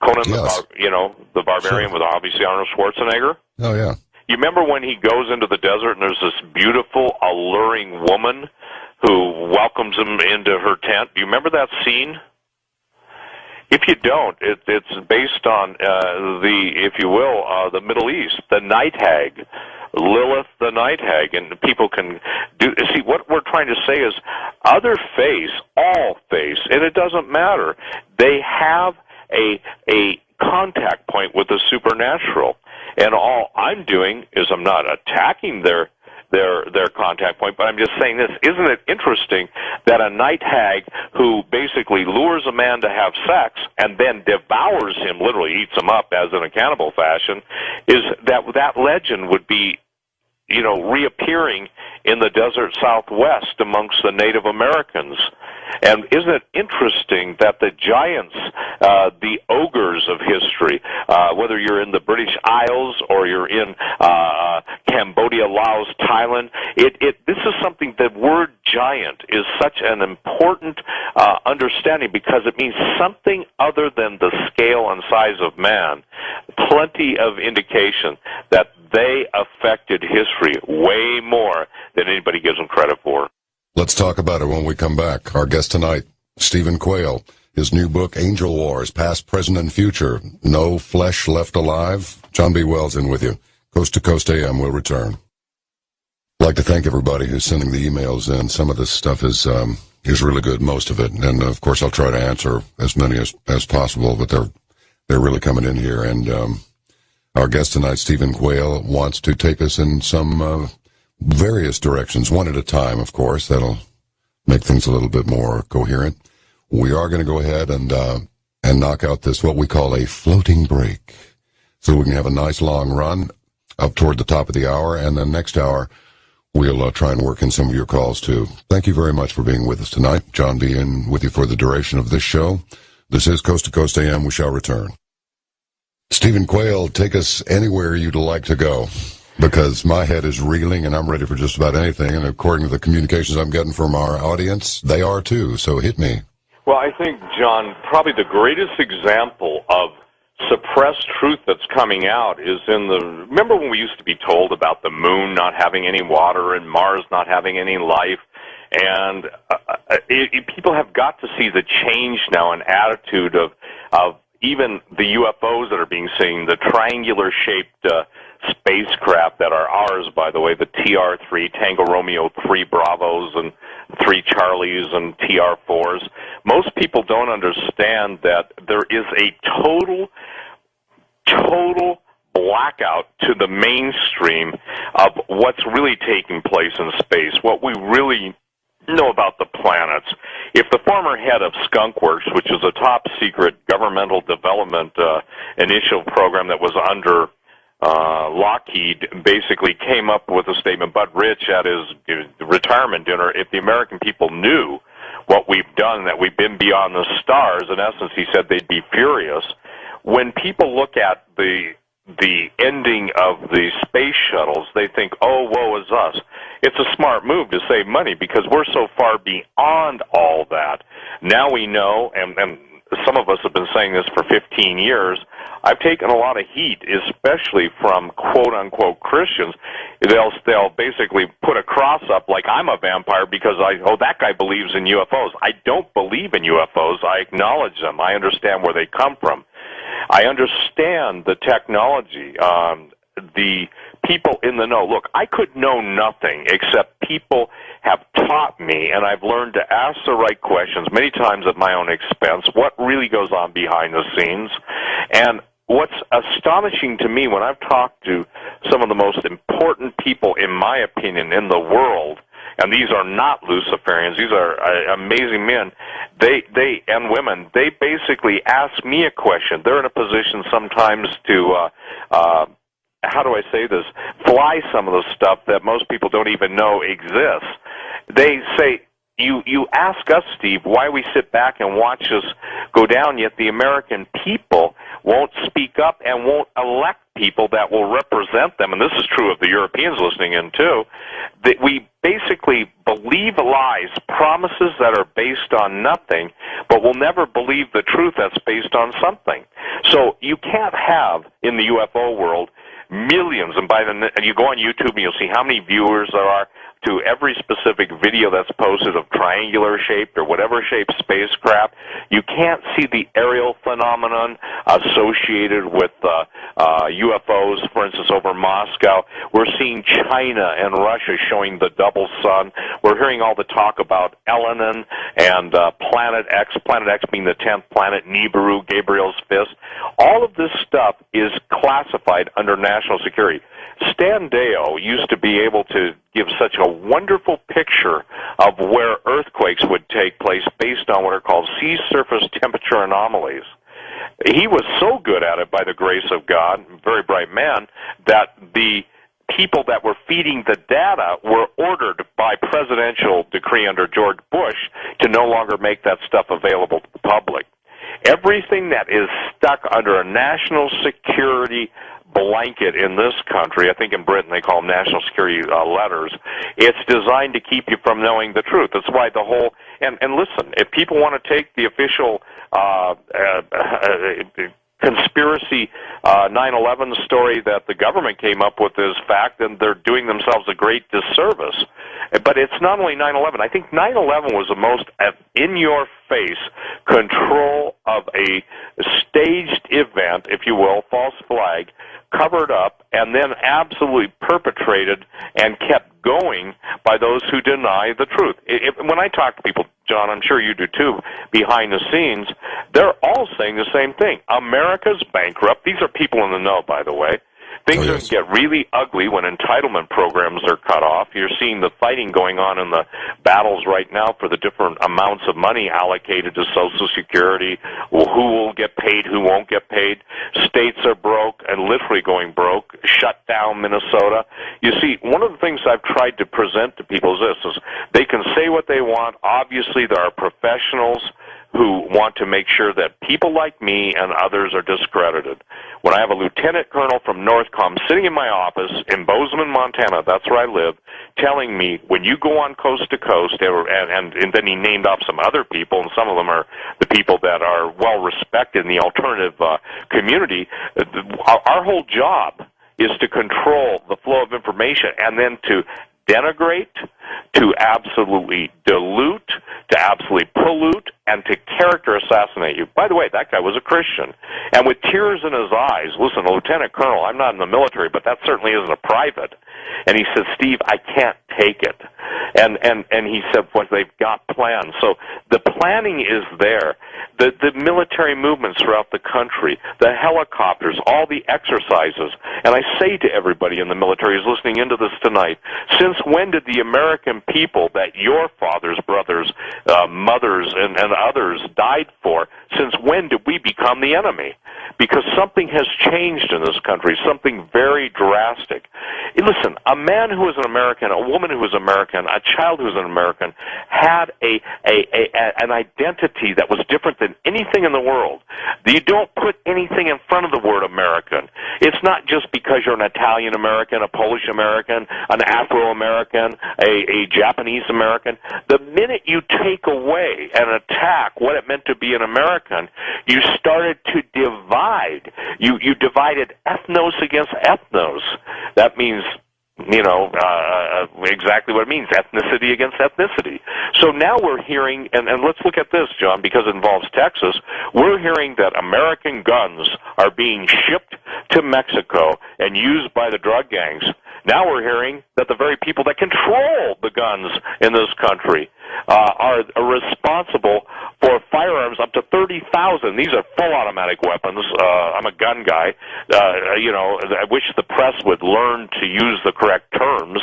B: Conan,
A: yes.
B: the barbarian, with obviously Arnold Schwarzenegger?
A: Oh, yeah.
B: You remember when he goes into the desert and there's this beautiful, alluring woman who welcomes him into her tent? Do you remember that scene? If you don't, it's based on the Middle East, the night hag, Lilith the night hag, and people can see what we're trying to say is other faiths, all faiths, and it doesn't matter. They have a contact point with the supernatural, and all I'm doing is I'm not attacking their contact point, but I'm just saying this. Isn't it interesting that a night hag who basically lures a man to have sex and then devours him, literally eats him up as in a cannibal fashion, is that legend would be reappearing in the desert Southwest amongst the Native Americans? And isn't it interesting that the giants, the ogres of history, whether you're in the British Isles or you're in Cambodia, Laos, Thailand, this is something, the word giant is such an important understanding, because it means something other than the scale and size of man. Plenty of indication that they affected history way more than anybody gives them credit for.
A: Let's talk about it when we come back. Our guest tonight, Stephen Quayle. His new book, Angel Wars, Past, Present, and Future. No Flesh Left Alive. John B. Wells in with you. Coast to Coast AM will return. I'd like to thank everybody who's sending the emails in. Some of this stuff is really good, most of it. And, of course, I'll try to answer as many as possible, but they're really coming in here. And our guest tonight, Stephen Quayle, wants to take us in some various directions, one at a time, of course. That'll make things a little bit more coherent. We are going to go ahead and knock out this, what we call a floating break, so we can have a nice long run up toward the top of the hour, and then next hour we'll try and work in some of your calls too. Thank you very much for being with us tonight. John B. in with you for the duration of this show. This is Coast to Coast AM. We shall return. Stephen Quayle, take us anywhere you'd like to go, because my head is reeling and I'm ready for just about anything. And according to the communications I'm getting from our audience, they are too. So hit me.
B: Well, I think, John, probably the greatest example of suppressed truth that's coming out is remember when we used to be told about the moon not having any water and Mars not having any life? And people have got to see the change now in attitude of even the UFOs that are being seen, the triangular-shaped spacecraft that are ours, by the way, the TR-3, Tango Romeo 3 Bravos and 3 Charlies and TR-4s. Most people don't understand that there is a total blackout to the mainstream of what's really taking place in space, what we really know about the planets. If the former head of Skunk Works, which is a top-secret governmental development initial program that was under Lockheed, basically came up with a statement, Bud Rich at his retirement dinner, if the American people knew what we've done, that we've been beyond the stars, in essence, he said they'd be furious. When people look at the ending of the space shuttles, they think, oh, woe is us. It's a smart move to save money because we're so far beyond all that. Now we know, and some of us have been saying this for 15 years, I've taken a lot of heat, especially from quote-unquote Christians. They'll basically put a cross up like I'm a vampire because that guy believes in UFOs. I don't believe in UFOs. I acknowledge them. I understand where they come from. I understand the technology, the people in the know. Look, I could know nothing except people have taught me, and I've learned to ask the right questions, many times at my own expense, what really goes on behind the scenes. And what's astonishing to me when I've talked to some of the most important people, in my opinion, in the world, and these are not Luciferians, these are amazing men, they and women, they basically ask me a question. They're in a position sometimes to, how do I say this, fly some of the stuff that most people don't even know exists. They say, you ask us, Steve, why we sit back and watch us go down, yet the American people won't speak up and won't elect people that will represent them, and this is true of the Europeans listening in too, that we basically believe lies, promises that are based on nothing, but will never believe the truth that's based on something. So you can't have, in the UFO world, millions, and you go on YouTube and you'll see how many viewers there are to every specific video that's posted of triangular-shaped or whatever shaped spacecraft. You can't see the aerial phenomenon associated with UFOs, for instance, over Moscow. We're seeing China and Russia showing the double sun. We're hearing all the talk about Elenin and Planet X being the 10th planet, Nibiru, Gabriel's Fist. All of this stuff is classified under national security. Stan Deyo used to be able to give such a wonderful picture of where earthquakes would take place based on what are called sea surface temperature anomalies. He was so good at it, by the grace of God, very bright man, that the people that were feeding the data were ordered by presidential decree under George Bush to no longer make that stuff available to the public. Everything that is stuck under a national security blanket in this country, I think in Britain they call them national security letters, it's designed to keep you from knowing the truth. That's why the whole, and listen, if people want to take the official conspiracy 9/11 story that the government came up with as fact, then they're doing themselves a great disservice. But it's not only 9/11. I think 9/11 was the most in-your-face control of a staged event, if you will, false flag, covered up, and then absolutely perpetrated and kept going by those who deny the truth. When I talk to people, John, I'm sure you do too, behind the scenes, they're all saying the same thing. America's bankrupt. These are people in the know, by the way. Things get really ugly when entitlement programs are cut off. You're seeing the fighting going on in the battles right now for the different amounts of money allocated to Social Security, who will get paid, who won't get paid. States are broke and literally going broke. Shut down Minnesota. You see, one of the things I've tried to present to people is this, is they can say what they want. Obviously, there are professionals who want to make sure that people like me and others are discredited. When I have a lieutenant colonel from Northcom sitting in my office in Bozeman, Montana, that's where I live, telling me, when you go on coast to coast, and then he named off some other people, and some of them are the people that are well respected in the alternative community, our whole job is to control the flow of information and then to denigrate, to absolutely dilute, to absolutely pollute, and to character assassinate you. By the way, that guy was a Christian. And with tears in his eyes, listen, a lieutenant colonel, I'm not in the military, but that certainly isn't a private. And he said, Steve, I can't take it. And he said, well, they've got plans. So the planning is there. The military movements throughout the country, the helicopters, all the exercises. And I say to everybody in the military who's listening into this tonight, since when did the American people that your fathers, brothers, mothers, and others died for, since when did we become the enemy? Because something has changed in this country, something very drastic. Listen, a man who is an American, a woman who is American, a child who is an American, had an identity that was different than anything in the world. You don't put anything in front of the word American. It's not just because you're an Italian American, a Polish American, an Afro American, a Japanese American. The minute you take away and attack what it meant to be an American, you started to divide. You divided ethnos against ethnos. That means, exactly what it means, ethnicity against ethnicity. So now we're hearing, and let's look at this, John, because it involves Texas, we're hearing that American guns are being shipped to Mexico and used by the drug gangs. Now we're hearing that the very people that control the guns in this country are responsible for firearms up to 30,000. These are full automatic weapons. I'm a gun guy. I wish the press would learn to use the correct terms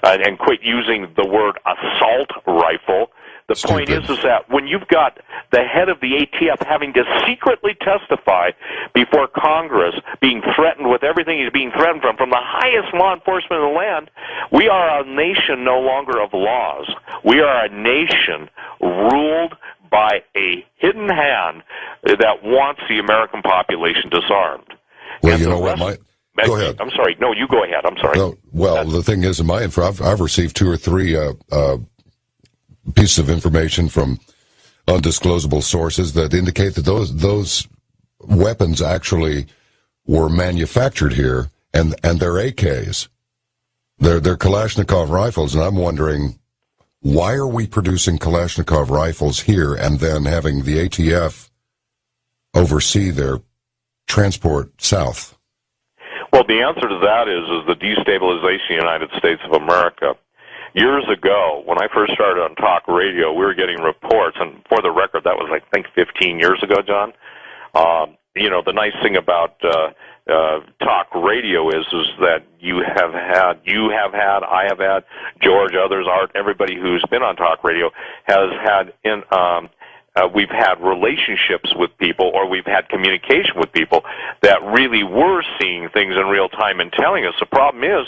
B: and quit using the word assault rifle. The point is that when you've got the head of the ATF having to secretly testify before Congress, being threatened with everything he's being threatened from the highest law enforcement in the land, we are a nation no longer of laws. We are a nation ruled by a hidden hand that wants the American population disarmed.
A: Well, you know what, go ahead.
B: I'm sorry. No, you go ahead. I'm sorry.
A: No, well, the thing is, in my info, I've received 2 or 3 pieces of information from undisclosable sources that indicate that those weapons actually were manufactured here, and they're AKs. They're Kalashnikov rifles, and I'm wondering, why are we producing Kalashnikov rifles here and then having the ATF oversee their transport south?
B: Well, the answer to that is the destabilization of the United States of America. Years ago, when I first started on talk radio, we were getting reports, and for the record, that was, I think, 15 years ago, John. The nice thing about talk radio is that you have had, I have had, George, others, Art, everybody who's been on talk radio has had we've had relationships with people, or we've had communication with people that really were seeing things in real time and telling us. The problem is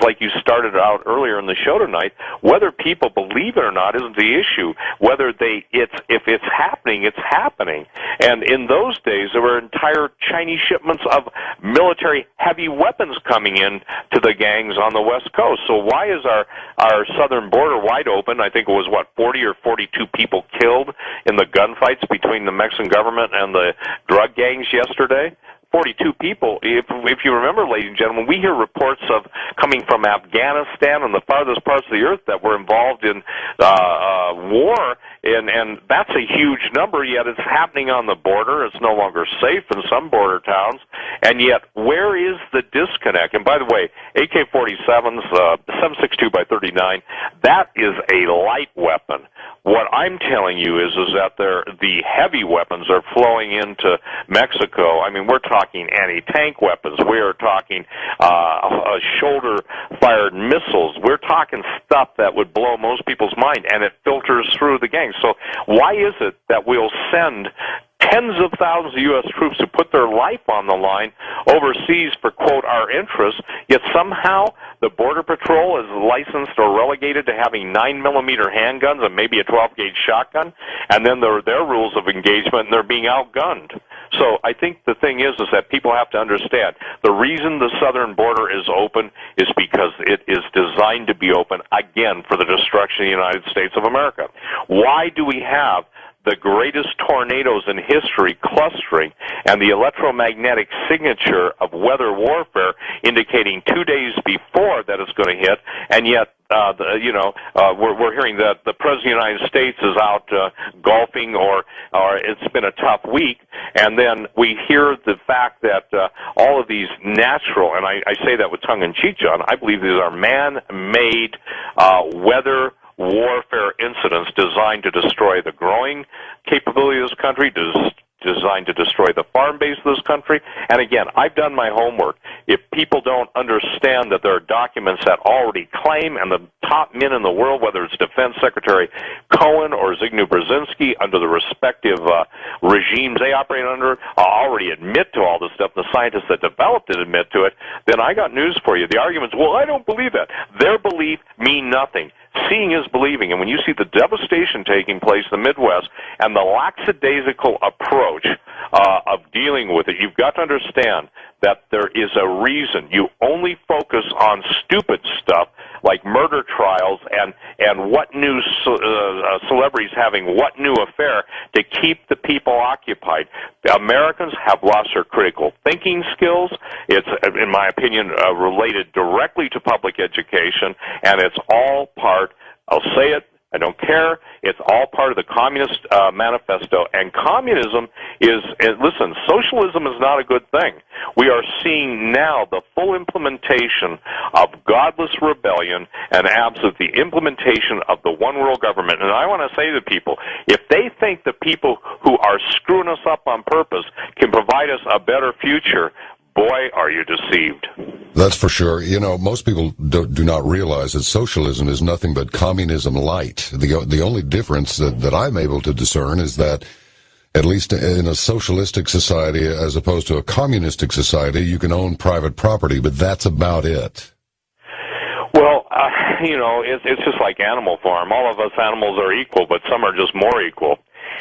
B: like you started out earlier in the show tonight, whether people believe it or not isn't the issue. Whether if it's happening, it's happening. And in those days, there were entire Chinese shipments of military heavy weapons coming in to the gangs on the West Coast. So why is our southern border wide open? I think it was, 40 or 42 people killed in the gunfights between the Mexican government and the drug gangs yesterday. 42 people. If you remember, ladies and gentlemen, we hear reports of coming from Afghanistan and the farthest parts of the earth that were involved in war, and that's a huge number, yet it's happening on the border. It's no longer safe in some border towns, and yet where is the disconnect? And by the way, AK-47s, 7.62 by 39, that is a light weapon. What I'm telling you is that the heavy weapons are flowing into Mexico. I mean, we're talking anti-tank weapons. We're talking shoulder-fired missiles. We're talking stuff that would blow most people's mind, and it filters through the gangs. So why is it that we'll send tens of thousands of U.S. troops who put their life on the line overseas for, quote, our interests, yet somehow the Border Patrol is licensed or relegated to having 9mm handguns and maybe a 12-gauge shotgun, and then there are their rules of engagement, and they're being outgunned. So I think the thing is that people have to understand the reason the southern border is open is because it is designed to be open, again, for the destruction of the United States of America. Why do we have the greatest tornadoes in history clustering and the electromagnetic signature of weather warfare indicating 2 days before that it's going to hit, and yet we're hearing that the President of the United States is out golfing or it's been a tough week, and then we hear the fact that all of these natural, and I say that with tongue-in-cheek, John, I believe these are man-made weather warfare incidents designed to destroy the growing capability of this country, designed to destroy the farm base of this country. And again, I've done my homework. If people don't understand that there are documents that already claim, and the top men in the world, whether it's Defense Secretary Cohen or Zbigniew Brzezinski, under the respective regimes they operate under, already admit to all this stuff, the scientists that developed it admit to it, then I got news for you. The argument's, well, I don't believe that. Their belief mean nothing. Seeing is believing, and when you see the devastation taking place in the Midwest and the lackadaisical approach of dealing with it, you've got to understand that there is a reason. You only focus on stupid stuff like murder trials and what new celebrities having what new affair to keep the people occupied. The Americans have lost their critical thinking skills. It's, in my opinion, related directly to public education, and it's all part, I'll say it, I don't care. It's all part of the Communist Manifesto. And communism is, listen, socialism is not a good thing. We are seeing now the full implementation of godless rebellion and the implementation of the one world government. And I want to say to people, if they think the people who are screwing us up on purpose can provide us a better future, boy, are you deceived.
A: That's for sure. You know, most people do not realize that socialism is nothing but communism light. The only difference that I'm able to discern is that, at least in a socialistic society as opposed to a communistic society, you can own private property, but that's about it.
B: Well, it's just like Animal Farm. All of us animals are equal, but some are just more equal.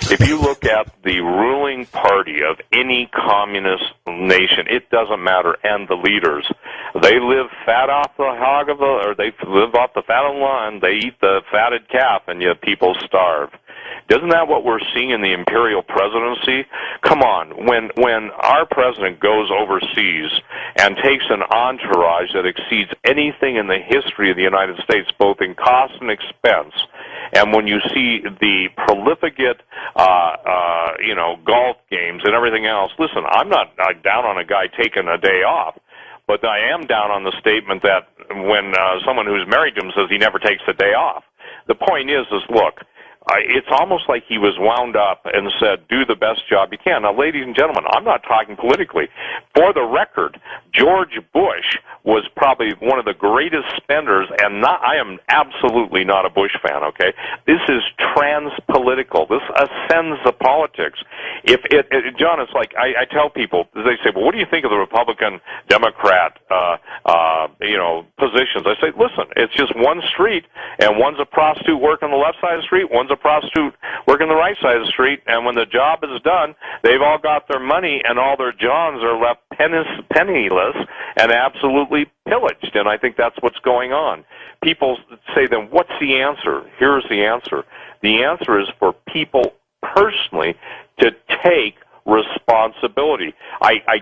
B: If you look at the ruling party of any communist nation, it doesn't matter, and the leaders, they live fat off the hog or they live off the fat on the lawn, they eat the fatted calf, and yet people starve. Isn't that what we're seeing in the imperial presidency? Come on, when our president goes overseas and takes an entourage that exceeds anything in the history of the United States, both in cost and expense, and when you see the prolificate, golf games and everything else, listen, I'm not down on a guy taking a day off, but I am down on the statement that when someone who's married to him says he never takes a day off. The point is look, it's almost like he was wound up and said, do the best job you can. Now, ladies and gentlemen, I'm not talking politically. For the record, George Bush was probably one of the greatest spenders, and I am absolutely not a Bush fan, okay? This is trans-political. This ascends the politics. John, it's like I tell people, they say, well, what do you think of the Republican-Democrat, positions? I say, listen, it's just one street, and one's a prostitute working on the left side of the street, one's a prostitute working the right side of the street, and when the job is done, they've all got their money, and all their Johns are left penniless and absolutely pillaged, and I think that's what's going on. People say, then what's the answer? Here's the answer. The answer is for people personally to take responsibility. I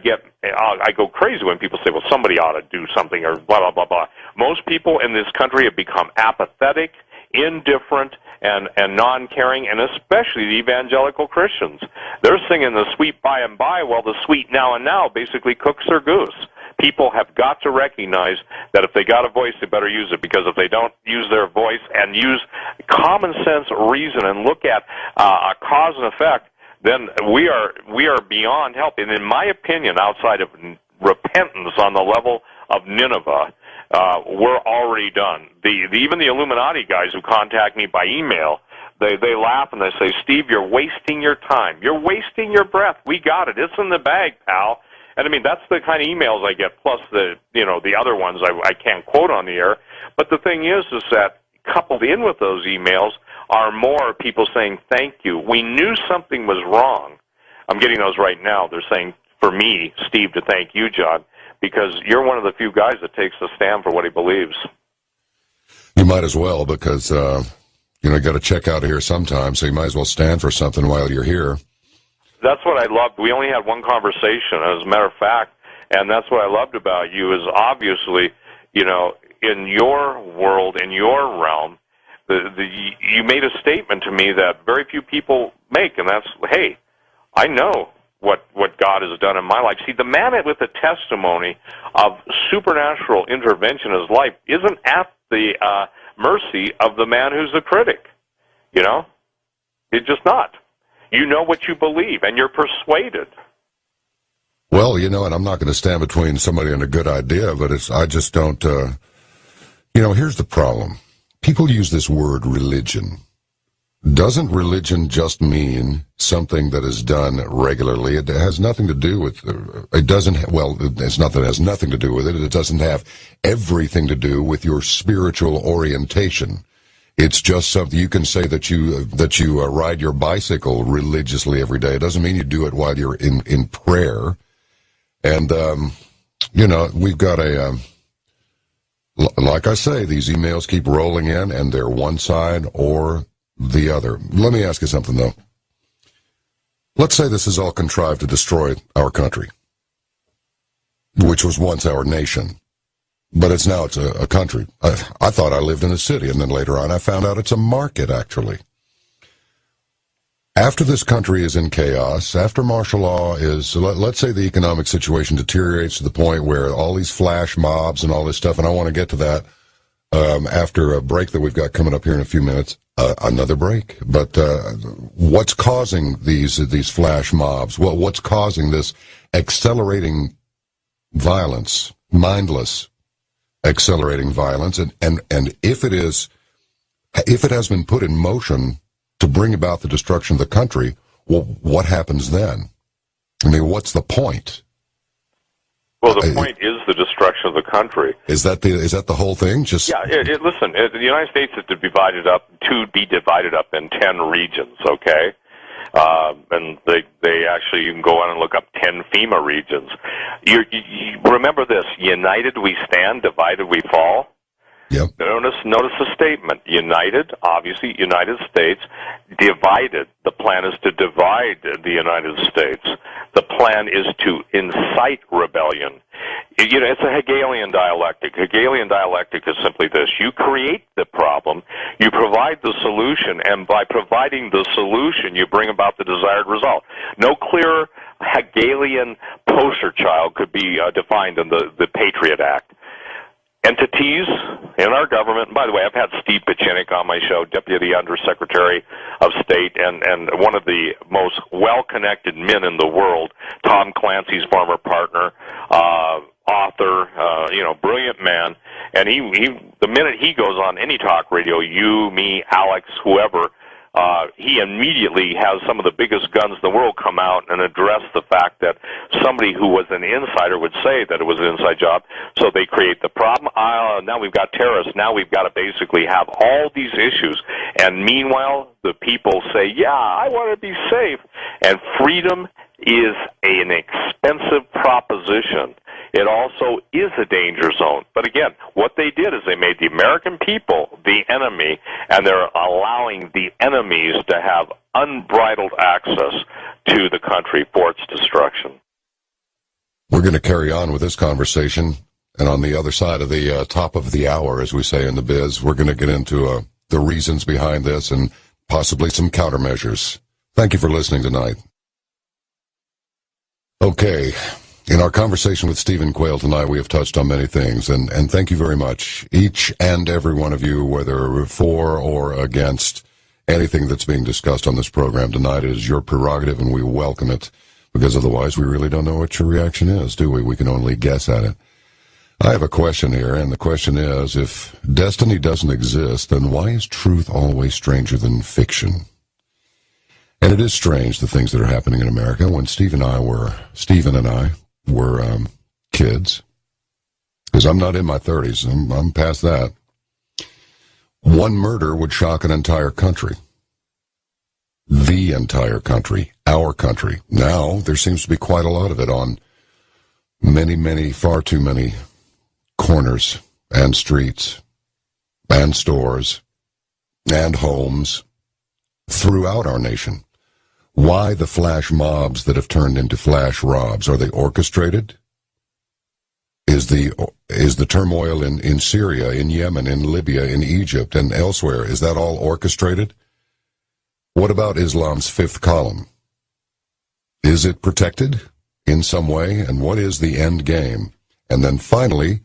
B: go crazy when people say, well, somebody ought to do something or blah, blah, blah, blah. Most people in this country have become apathetic, indifferent, and non-caring, and especially the evangelical Christians. They're singing the sweet by and by while the sweet now and now basically cooks their goose. People have got to recognize that if they got a voice, they better use it, because if they don't use their voice and use common sense reason and look at a cause and effect, then we are beyond help. And in my opinion, outside of repentance on the level of Nineveh, we're already done. Even the Illuminati guys who contact me by email, They laugh and they say, Steve, you're wasting your time. You're wasting your breath. We got it. It's in the bag, pal. And I mean, that's the kind of emails I get, plus the other ones I can't quote on the air. But the thing is that coupled in with those emails are more people saying, thank you. We knew something was wrong. I'm getting those right now. They're saying, for me, Steve, to thank you, John, because you're one of the few guys that takes a stand for what he believes.
A: You might as well, because, you got to check out of here sometime, so you might as well stand for something while you're here. That's
B: what I loved. We only had one conversation, as a matter of fact, and that's what I loved about you is obviously, in your world, in your realm, you made a statement to me that very few people make, and that's, hey, I know what God has done in my life. See, the man with the testimony of supernatural intervention in his life isn't at the mercy of the man who's the critic. It's just not. You know what you believe, and you're persuaded.
A: Well, and I'm not going to stand between somebody and a good idea, but I just don't, here's the problem. People use this word religion. Doesn't religion just mean something that is done regularly? It has nothing to do with, it's not that it has nothing to do with it. It doesn't have everything to do with your spiritual orientation. It's just something you can say that you ride your bicycle religiously every day. It doesn't mean you do it while you're in prayer. And, we've got like I say, these emails keep rolling in, and they're one side or the other. Let me ask you something, though. Let's say this is all contrived to destroy our country, which was once our nation. But it's a country. I thought I lived in a city, and then later on I found out it's a market, actually. After this country is in chaos, after martial law is, let's say the economic situation deteriorates to the point where all these flash mobs and all this stuff, and I want to get to that after a break that we've got coming up here in a few minutes, another break. But what's causing these flash mobs? Well, what's causing this accelerating violence, mindless accelerating violence, and if it has been put in motion to bring about the destruction of the country, well, what happens then? I mean, what's the point?
B: Well, the point is the destruction of the country.
A: Is that the whole thing? Listen,
B: the United States is to be divided up in 10 regions, okay? And they actually, you can go on and look up 10 FEMA regions. You remember this: united we stand, divided we fall.
A: Yep.
B: Notice the statement. United, obviously, United States. Divided. The plan is to divide the United States. The plan is to incite rebellion. It's a Hegelian dialectic. Hegelian dialectic is simply this. You create the problem, you provide the solution, and by providing the solution, you bring about the desired result. No clearer Hegelian poster child could be defined in the Patriot Act. Entities in our government, and by the way, I've had Steve Pichinik on my show, Deputy Undersecretary of State, and one of the most well-connected men in the world, Tom Clancy's former partner, author, brilliant man, and he the minute he goes on any talk radio, you, me, Alex, whoever, he immediately has some of the biggest guns in the world come out and address the fact that somebody who was an insider would say that it was an inside job. So they create the problem. Now we've got terrorists. Now we've got to basically have all these issues. And meanwhile, the people say, yeah, I want to be safe. And freedom is an expensive proposition. It also is a danger zone. But again, what they did is they made the American people the enemy, and they're allowing the enemies to have unbridled access to the country for its destruction.
A: We're going to carry on with this conversation, and on the other side of the top of the hour, as we say in the biz, we're going to get into the reasons behind this and possibly some countermeasures. Thank you for listening tonight. Okay. In our conversation with Stephen Quayle tonight, we have touched on many things, and thank you very much, each and every one of you, whether for or against anything that's being discussed on this program tonight. It is your prerogative, and we welcome it, because otherwise we really don't know what your reaction is, do we? We can only guess at it. I have a question here, and the question is, if destiny doesn't exist, then why is truth always stranger than fiction? And it is strange, the things that are happening in America. When Stephen and I were kids, because I'm not in my 30s, I'm past that, one murder would shock an entire country. The entire country, our country. Now, there seems to be quite a lot of it on far too many corners and streets and stores and homes throughout our nation. Why the flash mobs that have turned into flash robs? Are they orchestrated? Is the turmoil in Syria, in Yemen, in Libya, in Egypt, and elsewhere, is that all orchestrated? What about Islam's fifth column? Is it protected in some way? And what is the end game? And then finally,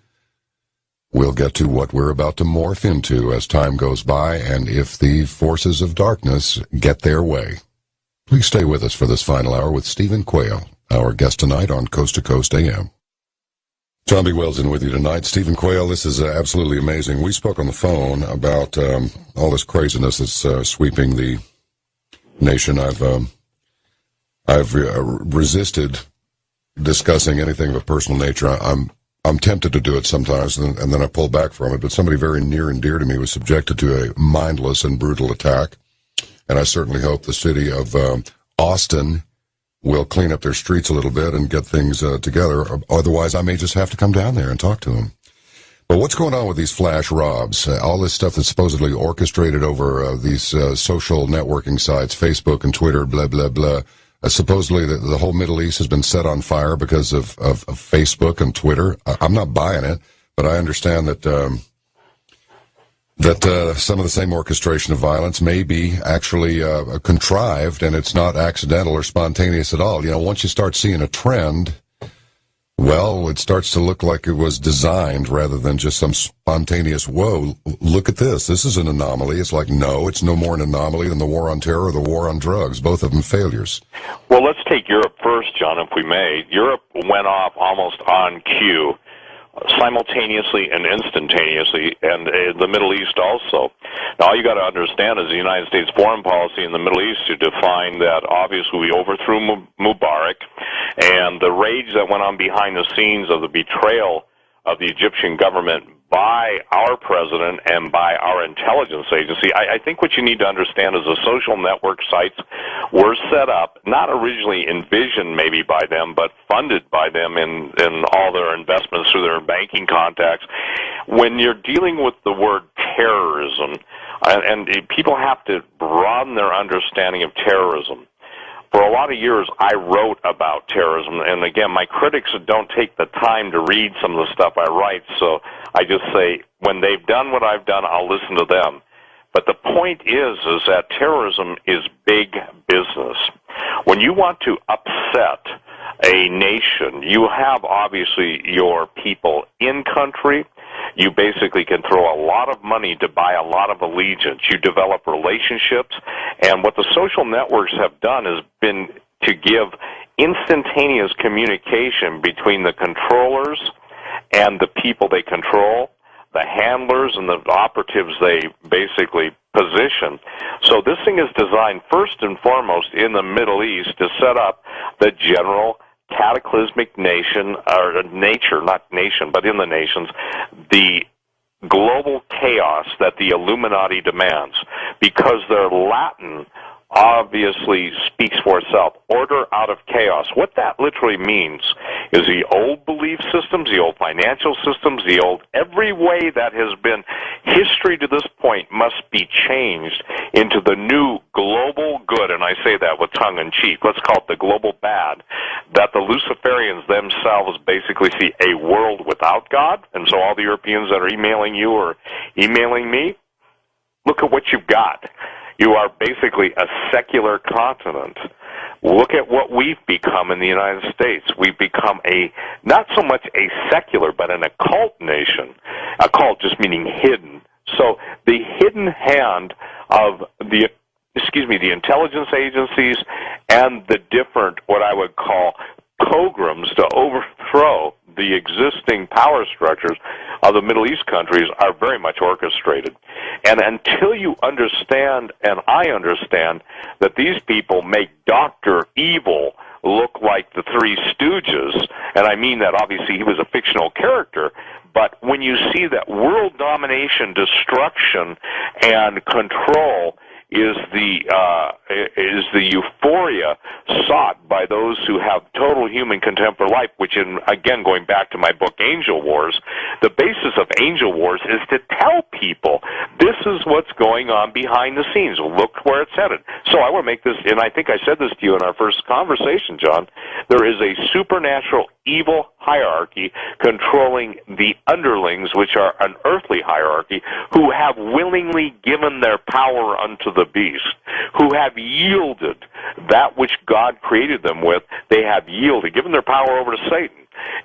A: we'll get to what we're about to morph into as time goes by, and if the forces of darkness get their way. Please stay with us for this final hour with Stephen Quayle, our guest tonight on Coast to Coast AM. John B. Wilson with you tonight. Stephen Quayle, this is absolutely amazing. We spoke on the phone about all this craziness that's sweeping the nation. I've resisted discussing anything of a personal nature. I'm tempted to do it sometimes, and then I pull back from it. But somebody very near and dear to me was subjected to a mindless and brutal attack, and I certainly hope the city of Austin will clean up their streets a little bit and get things together. Otherwise, I may just have to come down there and talk to them. But what's going on with these flash robs? All this stuff that's supposedly orchestrated over these social networking sites, Facebook and Twitter, blah, blah, blah. Supposedly the whole Middle East has been set on fire because of Facebook and Twitter. I'm not buying it, but I understand that some of the same orchestration of violence may be actually contrived, and it's not accidental or spontaneous at all. You know, once you start seeing a trend, well, it starts to look like it was designed rather than just some spontaneous, whoa, look at this. This is an anomaly. It's like, no, it's no more an anomaly than the war on terror or the war on drugs. Both of them failures.
B: Well, let's take Europe first, John, if we may. Europe went off almost on cue, simultaneously and instantaneously, and the Middle East also. Now, all you got to understand is the United States foreign policy in the Middle East to define that obviously we overthrew Mubarak, and the rage that went on behind the scenes of the betrayal of the Egyptian government by our president and by our intelligence agency. I think what you need to understand is the social network sites were set up, not originally envisioned maybe by them, but funded by them in all their investments through their banking contacts. When you're dealing with the word terrorism, and people have to broaden their understanding of terrorism. For a lot of years, I wrote about terrorism, and again, my critics don't take the time to read some of the stuff I write, so I just say, when they've done what I've done, I'll listen to them. But the point is that terrorism is big business. When you want to upset a nation, you have obviously your people in country. You basically can throw a lot of money to buy a lot of allegiance. You develop relationships, and what the social networks have done has been to give instantaneous communication between the controllers and the people they control, the handlers and the operatives they basically position. So this thing is designed first and foremost in the Middle East to set up the general cataclysmic nation, or nature, not nation, but in the nations, the global chaos that the Illuminati demands, because their Latin obviously speaks for itself. Order out of chaos. What that literally means is the old belief systems, the old financial systems, the old every way that has been history to this point must be changed into the new global good, and I say that with tongue in cheek. Let's call it the global bad, that the Luciferians themselves basically see a world without God, and so all the Europeans that are emailing you or emailing me, look at what you've got. You are basically a secular continent. Look at what we've become in the United States. We've become not so much a secular, but an occult nation. Occult just meaning hidden. So the hidden hand of the intelligence agencies and the different, what I would call, pogroms to overthrow the the existing power structures of the Middle East countries are very much orchestrated. And until you understand, and I understand, that these people make Dr. Evil look like the Three Stooges, and I mean that obviously he was a fictional character, but when you see that world domination, destruction, and control is the euphoria sought by those who have total human contempt for life, which, again, going back to my book Angel Wars, the basis of Angel Wars is to tell people this is what's going on behind the scenes. Look where it's headed. So I want to make this, and I think I said this to you in our first conversation, John, there is a supernatural evil hierarchy controlling the underlings, which are an earthly hierarchy, who have willingly given their power unto the beast, who have yielded that which God created them with. They have yielded, given their power over to Satan.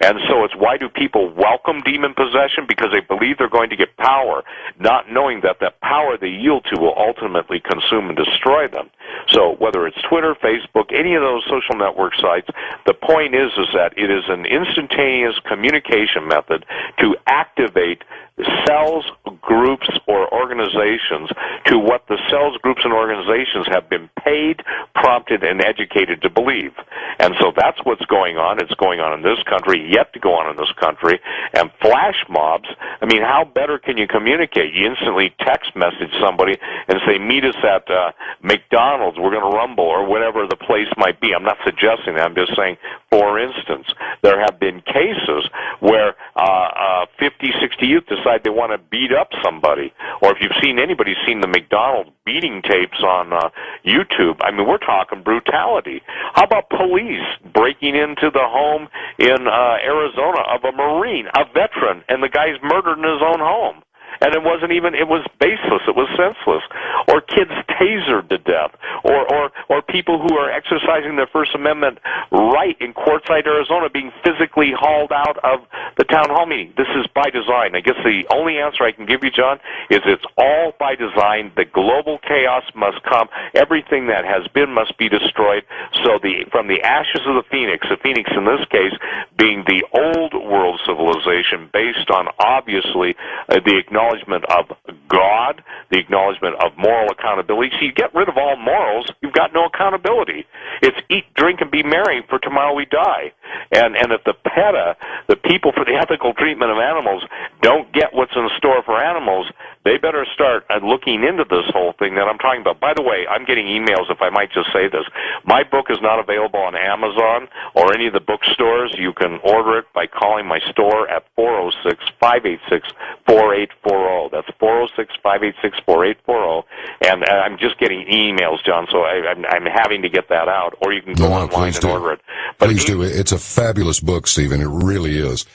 B: And so it's why do people welcome demon possession? Because they believe they're going to get power, not knowing that that power they yield to will ultimately consume and destroy them. So whether it's Twitter, Facebook, any of those social network sites, the point is that it is an instantaneous communication method to activate cells, groups, or organizations to what the cells, groups, and organizations have been paid, prompted, and educated to believe. And so that's what's going on. It's going on in this country, yet to go on in this country. And flash mobs, I mean, how better can you communicate? You instantly text message somebody and say, meet us at McDonald's, we're going to rumble, or whatever the place might be. I'm not suggesting that. I'm just saying, for instance, there have been cases where 50, 60 youth decide they want to beat up somebody. Or if you've seen, anybody's seen the McDonald's beating tapes on YouTube, I mean, we're talking brutality. How about police breaking into the home in Arizona of a Marine, a veteran, and the guy's murdered in his own home? And it wasn't even, it was baseless, it was senseless. Or kids tasered to death. Or people who are exercising their First Amendment right in Quartzsite, Arizona, being physically hauled out of the town hall meeting. This is by design. I guess the only answer I can give you, John, is it's all by design. The global chaos must come. Everything that has been must be destroyed. So from the ashes of the phoenix in this case being the old world civilization based on, obviously, the acknowledgement of God, the acknowledgement of moral accountability. So you get rid of all morals, you've got no accountability. It's eat, drink, and be merry, for tomorrow we die. And if the PETA, the people for the ethical treatment of animals, don't get what's in store for animals, they better start looking into this whole thing that I'm talking about. By the way, I'm getting emails, if I might just say this. My book is not available on Amazon or any of the bookstores. You can order it by calling my store at 406-586-4840. That's 406-586-4840. And I'm just getting emails, John, so I'm having to get that out. Or you can go online and order it. But
A: please do. It's a fabulous book, Stephen. It really is.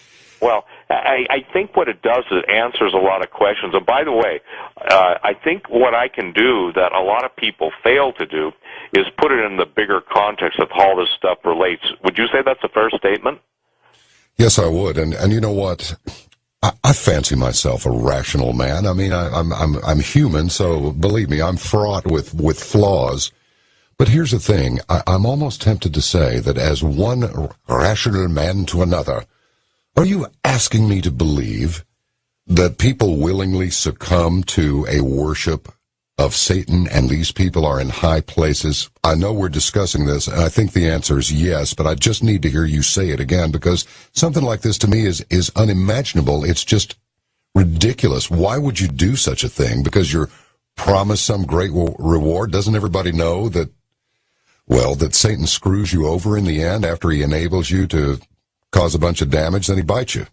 B: Well, I think what it does is it answers a lot of questions. And by the way, I think what I can do that a lot of people fail to do is put it in the bigger context of how this stuff relates. Would you say that's a fair statement?
A: Yes, I would. And you know what? I fancy myself a rational man. I mean, I'm human, so believe me, I'm fraught with flaws. But here's the thing. I'm almost tempted to say that as one rational man to another, are you asking me to believe that people willingly succumb to a worship of Satan and these people are in high places? I know we're discussing this, and I think the answer is yes, but I just need to hear you say it again, because something like this to me is unimaginable. It's just ridiculous. Why would you do such a thing? Because you're promised some great reward? Doesn't everybody know that, well, that Satan screws you over in the end after he enables you to cause a bunch of damage, then he bites you?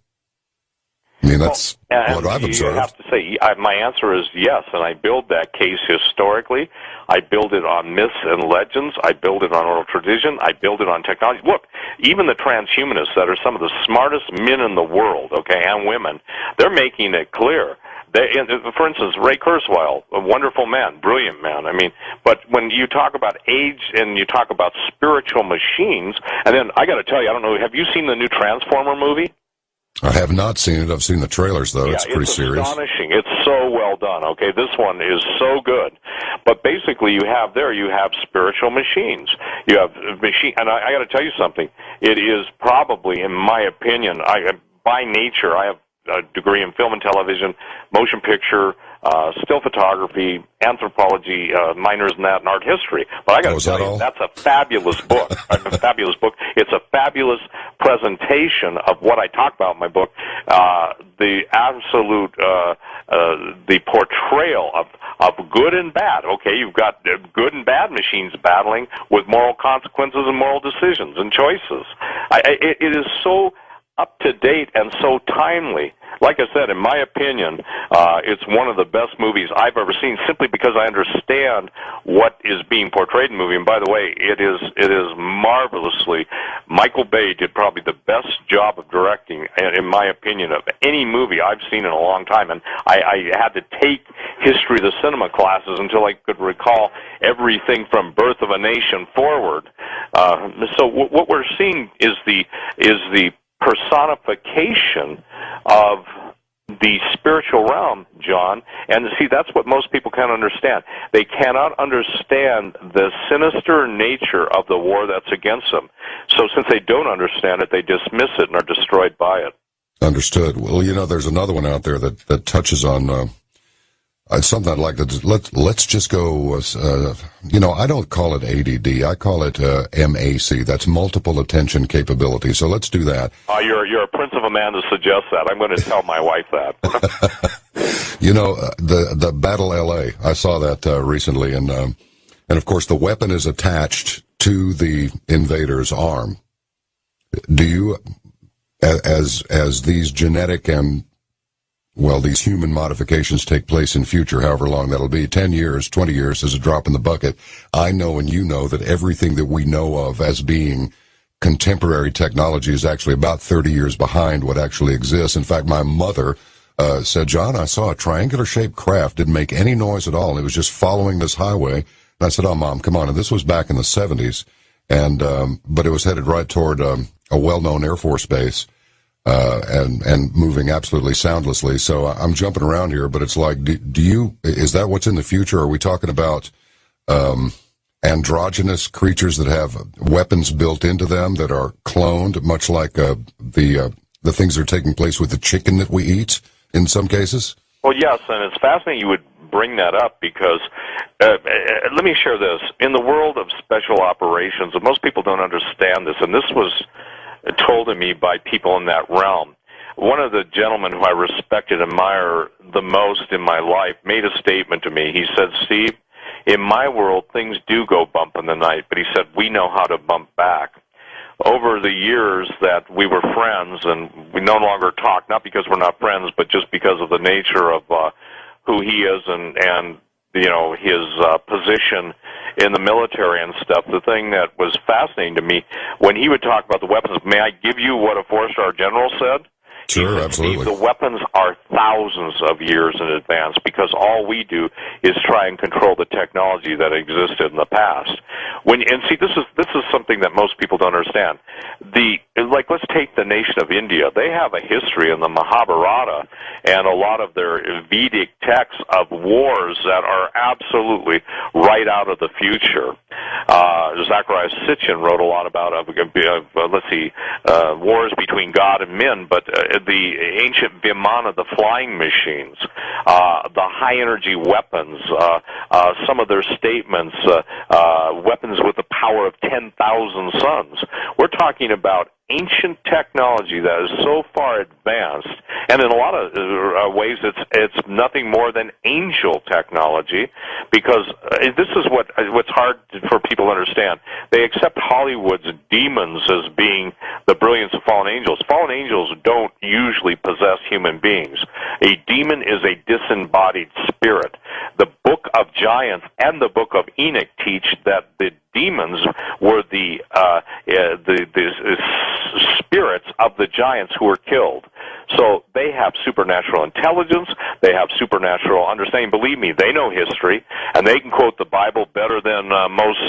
A: I mean, that's what I've observed.
B: You have to say, my answer is yes, and I build that case historically. I build it on myths and legends. I build it on oral tradition. I build it on technology. Look, even the transhumanists that are some of the smartest men in the world, okay, and women, they're making it clear. For instance, Ray Kurzweil, a wonderful man, brilliant man. I mean, but when you talk about age and you talk about spiritual machines, and then I got to tell you, I don't know, have you seen the new Transformer movie?
A: I have not seen it. I've seen the trailers, though.
B: Yeah,
A: it's pretty serious.
B: Astonishing. It's so well done. Okay, this one is so good. But basically, you have spiritual machines. You have and I got to tell you something. It is probably, in my opinion, by nature, I have a degree in film and television, motion picture, still photography, anthropology, minors in that, and art history. But I got to tell you, that's a fabulous book. A fabulous book. It's a fabulous presentation of what I talk about in my book. The absolute, the portrayal of good and bad. Okay, you've got good and bad machines battling with moral consequences and moral decisions and choices. It is so up to date and so timely. Like I said, in my opinion, it's one of the best movies I've ever seen, simply because I understand what is being portrayed in the movie. And by the way, it is marvelously. Michael Bay did probably the best job of directing, in my opinion, of any movie I've seen in a long time. And I had to take history of the cinema classes until I could recall everything from Birth of a Nation forward. So what we're seeing is the personification of the spiritual realm, John. And see, that's what most people can't understand. They cannot understand the sinister nature of the war that's against them. So since they don't understand it, they dismiss it and are destroyed by it.
A: Understood. Well, there's another one out there that touches on something I'd like to let's just go. I don't call it ADD. I call it MAC. That's multiple attention capability. So let's do that.
B: You're a prince of a man to suggest that. I'm going to tell my wife that.
A: The Battle LA. I saw that recently, and of course the weapon is attached to the invader's arm. Do you, as these genetic and these human modifications take place in future, however long that'll be, 10 years, 20 years is a drop in the bucket. I know and you know that everything that we know of as being contemporary technology is actually about 30 years behind what actually exists. In fact, my mother said, John, I saw a triangular-shaped craft, didn't make any noise at all, and it was just following this highway. And I said, oh, Mom, come on. And this was back in the 70s, but it was headed right toward a well-known Air Force base. And moving absolutely soundlessly. So I'm jumping around here, but it's like, is that what's in the future? Are we talking about androgynous creatures that have weapons built into them that are cloned, much like the things that are taking place with the chicken that we eat in some cases?
B: Well, yes, and it's fascinating you would bring that up because, let me share this. In the world of special operations, and most people don't understand this, and this was told to me by people in that realm. One of the gentlemen who I respect and admire the most in my life made a statement to me. He said, Steve, in my world, things do go bump in the night, but he said, we know how to bump back. Over the years that we were friends, and we no longer talk, not because we're not friends, but just because of the nature of who he is and his position in the military and stuff. The thing that was fascinating to me, when he would talk about the weapons, may I give you what a four-star general said?
A: Sure, absolutely.
B: The weapons are thousands of years in advance because all we do is try and control the technology that existed in the past. This is something that most people don't understand. Let's take the nation of India. They have a history in the Mahabharata and a lot of their Vedic texts of wars that are absolutely right out of the future. Zacharias Sitchin wrote a lot about wars between God and men, but the ancient Vimana, the flying machines, the high-energy weapons, some of their statements, weapons with the power of 10,000 suns. We're talking about ancient technology that is so far advanced, and in a lot of ways it's nothing more than angel technology, because this is what's hard for people to understand. They accept Hollywood's demons as being the brilliance of fallen angels. Fallen angels don't usually possess human beings. A demon is a disembodied spirit. The Book of Giants and the Book of Enoch teach that the demons were the spirits of the giants who were killed. So they have supernatural intelligence, they have supernatural understanding. Believe me, they know history, and they can quote the Bible better than most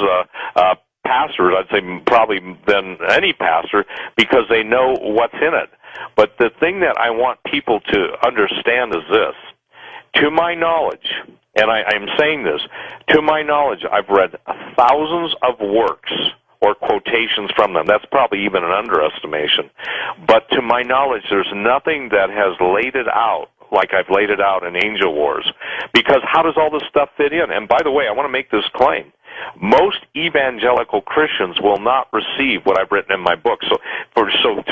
B: pastors, I'd say probably than any pastor, because they know what's in it. But the thing that I want people to understand is this. To my knowledge, and I'm saying this, to my knowledge, I've read thousands of works or quotations from them. That's probably even an underestimation. But to my knowledge, there's nothing that has laid it out like I've laid it out in Angel Wars. Because how does all this stuff fit in? And by the way, I want to make this claim. Most evangelical Christians will not receive what I've written in my book. So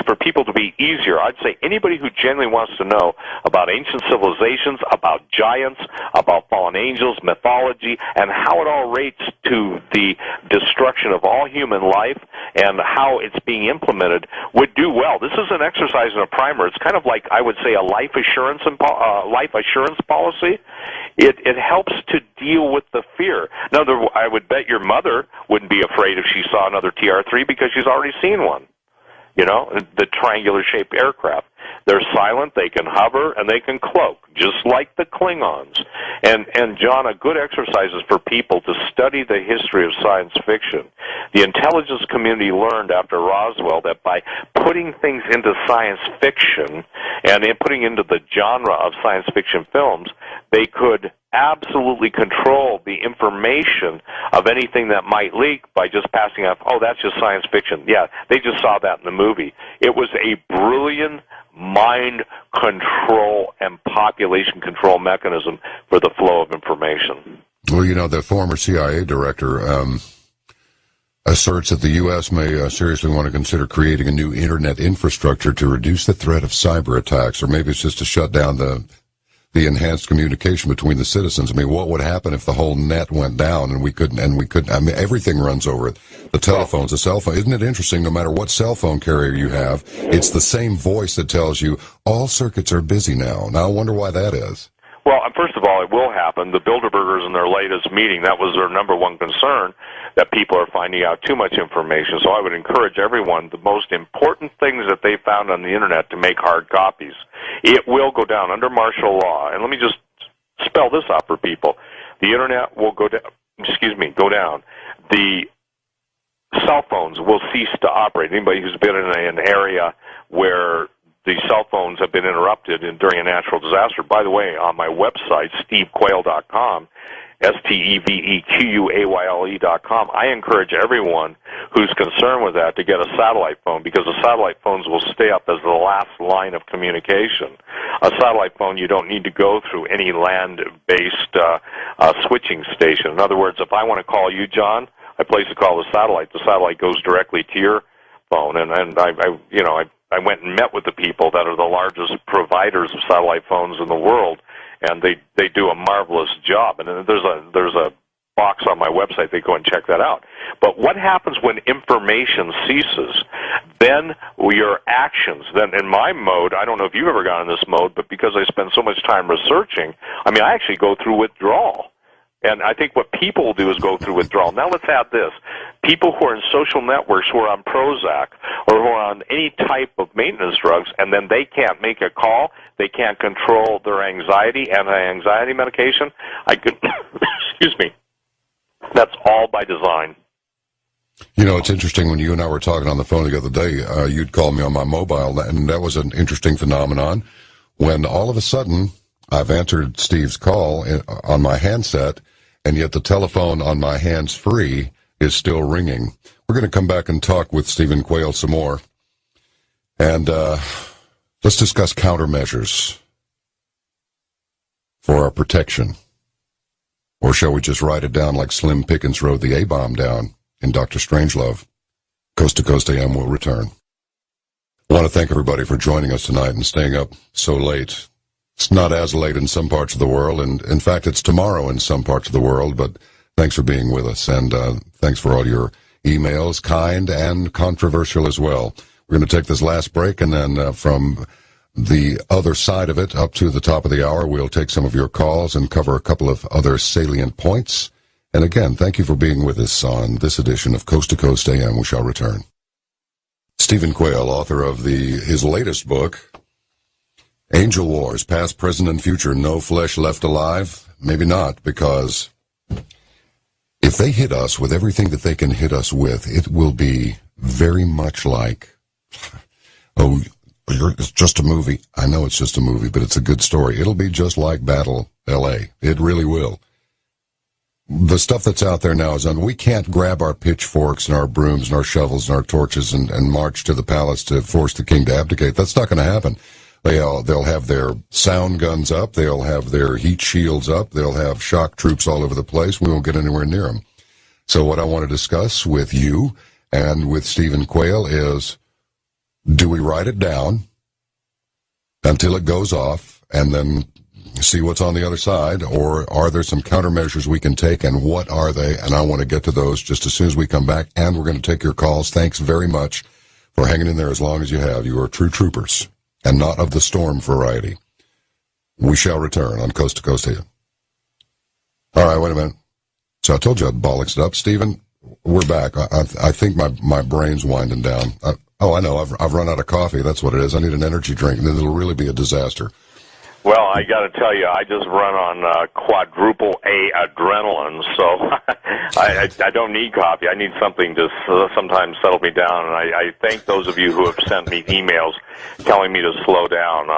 B: for people to be easier, I'd say anybody who genuinely wants to know about ancient civilizations, about giants, about fallen angels, mythology, and how it all relates to the destruction of all human life and how it's being implemented would do well. This is an exercise in a primer. It's kind of like, I would say, a life assurance policy. It helps to deal with the fear. Now, I would bet your mother wouldn't be afraid if she saw another TR-3 because she's already seen one. You know, the triangular-shaped aircraft. They're silent, they can hover, and they can cloak, just like the Klingons. And John, a good exercise is for people to study the history of science fiction. The intelligence community learned after Roswell that by putting things into science fiction and putting into the genre of science fiction films, they could absolutely control the information of anything that might leak by just passing off, oh, that's just science fiction. Yeah, they just saw that in the movie. It was a brilliant mind control and population control mechanism for the flow of information.
A: Well, you know, the former CIA director asserts that the U.S. may seriously want to consider creating a new Internet infrastructure to reduce the threat of cyber attacks, or maybe it's just to shut down the enhanced communication between the citizens. I mean, what would happen if the whole net went down and we couldn't, I mean, everything runs over it. The telephones, the cell phone. Isn't it interesting, no matter what cell phone carrier you have, it's the same voice that tells you all circuits are busy now. Now, I wonder why that is.
B: Well, first of all, it will happen. The Bilderbergers in their latest meeting, that was their number one concern, that people are finding out too much information. So I would encourage everyone, the most important things that they found on the Internet, to make hard copies. It will go down under martial law. And let me just spell this out for people. The Internet will go down. The cell phones will cease to operate. Anybody who's been in an area where the cell phones have been interrupted during a natural disaster. By the way, on my website, stevequayle.com, STEVEQUAYLE.com, I encourage everyone who's concerned with that to get a satellite phone, because the satellite phones will stay up as the last line of communication. A satellite phone, you don't need to go through any land-based switching station. In other words, if I want to call you, John, I place a call to the satellite goes directly to your phone, and I went and met with the people that are the largest providers of satellite phones in the world, and they do a marvelous job. And there's a box on my website. They go and check that out. But what happens when information ceases? Then your actions. Then in my mode, I don't know if you've ever gone in this mode, but because I spend so much time researching, I actually go through withdrawal. And I think what people will do is go through withdrawal. Now let's add this. People who are in social networks, who are on Prozac, or who are on any type of maintenance drugs, and then they can't make a call, they can't control their anxiety, anti-anxiety medication, excuse me, that's all by design.
A: You know, it's interesting, when you and I were talking on the phone the other day, you'd called me on my mobile, and that was an interesting phenomenon, when all of a sudden I've answered Steve's call on my handset, and yet the telephone on my hands-free is still ringing. We're going to come back and talk with Stephen Quayle some more. And let's discuss countermeasures for our protection. Or shall we just write it down like Slim Pickens wrote the A-bomb down in Dr. Strangelove? Coast to Coast AM will return. I want to thank everybody for joining us tonight and staying up so late. It's not as late in some parts of the world, and in fact, it's tomorrow in some parts of the world, but thanks for being with us, and thanks for all your emails, kind and controversial as well. We're going to take this last break, and then from the other side of it, up to the top of the hour, we'll take some of your calls and cover a couple of other salient points. And again, thank you for being with us on this edition of Coast to Coast AM. We shall return. Stephen Quayle, author of his latest book, Angel Wars, Past, Present, and Future, No Flesh Left Alive? Maybe not, because if they hit us with everything that they can hit us with, it will be very much like, It's just a movie. I know it's just a movie, but it's a good story. It'll be just like Battle L.A. It really will. The stuff that's out there now is we can't grab our pitchforks and our brooms and our shovels and our torches and march to the palace to force the king to abdicate. That's not going to happen. They'll have their sound guns up. They'll have their heat shields up. They'll have shock troops all over the place. We won't get anywhere near them. So what I want to discuss with you and with Stephen Quayle is, do we write it down until it goes off and then see what's on the other side, or are there some countermeasures we can take, and what are they? And I want to get to those just as soon as we come back, and we're going to take your calls. Thanks very much for hanging in there as long as you have. You are true troopers, and not of the storm variety. We shall return on Coast to Coast here. All right, wait a minute. So I told you I'd bollocks it up. Stephen, we're back. I think my brain's winding down. I know. I've run out of coffee. That's what it is. I need an energy drink, and it'll really be a disaster.
B: Well, I got to tell you, I just run on quadruple A adrenaline, so I don't need coffee. I need something to sometimes settle me down, and I thank those of you who have sent me emails telling me to slow down.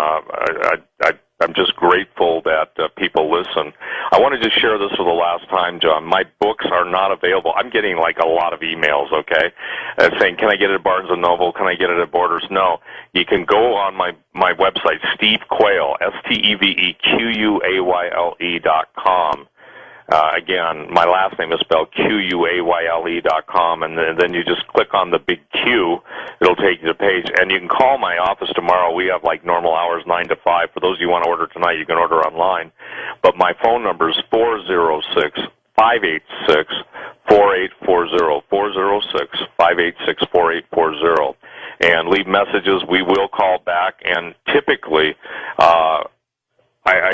B: I'm just grateful that people listen. I want to just share this for the last time, John. My books are not available. I'm getting like a lot of emails, okay, saying, can I get it at Barnes & Noble? Can I get it at Borders? No. You can go on my website, Steve Quayle, SteveQuayle.com. Again, my last name is spelled QUAYLE.com, and then you just click on the big Q. It'll take you to the page, and you can call my office tomorrow. We have like normal hours, 9 to 5. For those of you who want to order tonight, you can order online. But my phone number is 406-586-4840, 406-586-4840. And leave messages. We will call back, and typically, I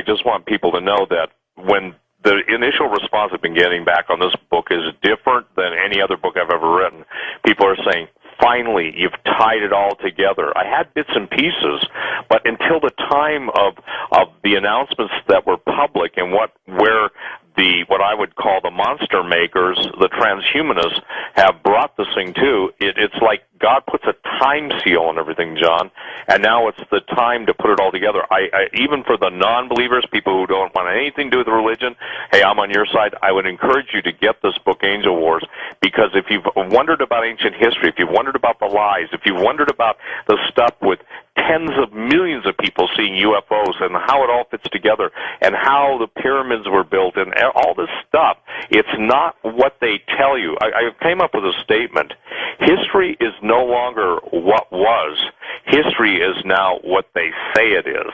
B: just want people to know that when the initial response I've been getting back on this book is different than any other book I've ever written. People are saying, finally, you've tied it all together. I had bits and pieces, but until the time of the announcements that were public and what I would call the monster makers, the transhumanists, have brought this thing to, it's like God puts a time seal on everything, John, and now it's the time to put it all together. I even for the non-believers, people who don't want anything to do with religion, hey, I'm on your side. I would encourage you to get this book, Angel Wars, because if you've wondered about ancient history, if you've wondered about the lies, if you've wondered about the stuff with tens of millions of people seeing UFOs and how it all fits together and how the pyramids were built and all this stuff, it's not what they tell you. I came up with a statement. History is no longer what was. History is now what they say it is.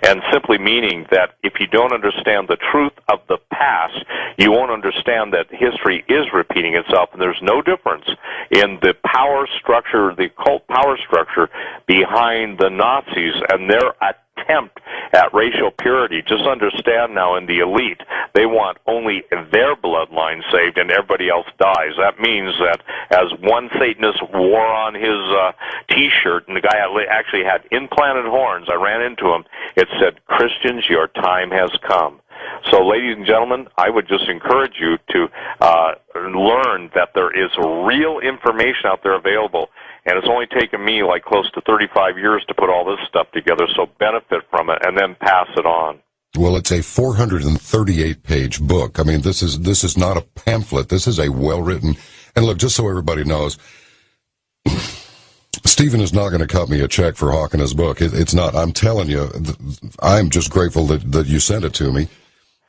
B: And simply meaning that if you don't understand the truth of the past, you won't understand that history is repeating itself, and there's no difference in the power structure, the occult power structure behind the Nazis and their attempt at racial purity. Just understand now, in the elite, they want only their bloodline saved and everybody else dies. That means that as one Satanist wore on his T-shirt, and the guy actually had implanted horns, I ran into him, it said, "Christians, your time has come." So, ladies and gentlemen, I would just encourage you to learn that there is real information out there available, and it's only taken me like close to 35 years to put all this stuff together, so benefit from it and then pass it on.
A: Well, it's a 438-page book. I mean, this is not a pamphlet. This is a well-written, and look, just so everybody knows, Stephen is not going to cut me a check for hawking his book. It's not. I'm telling you, I'm just grateful that you sent it to me,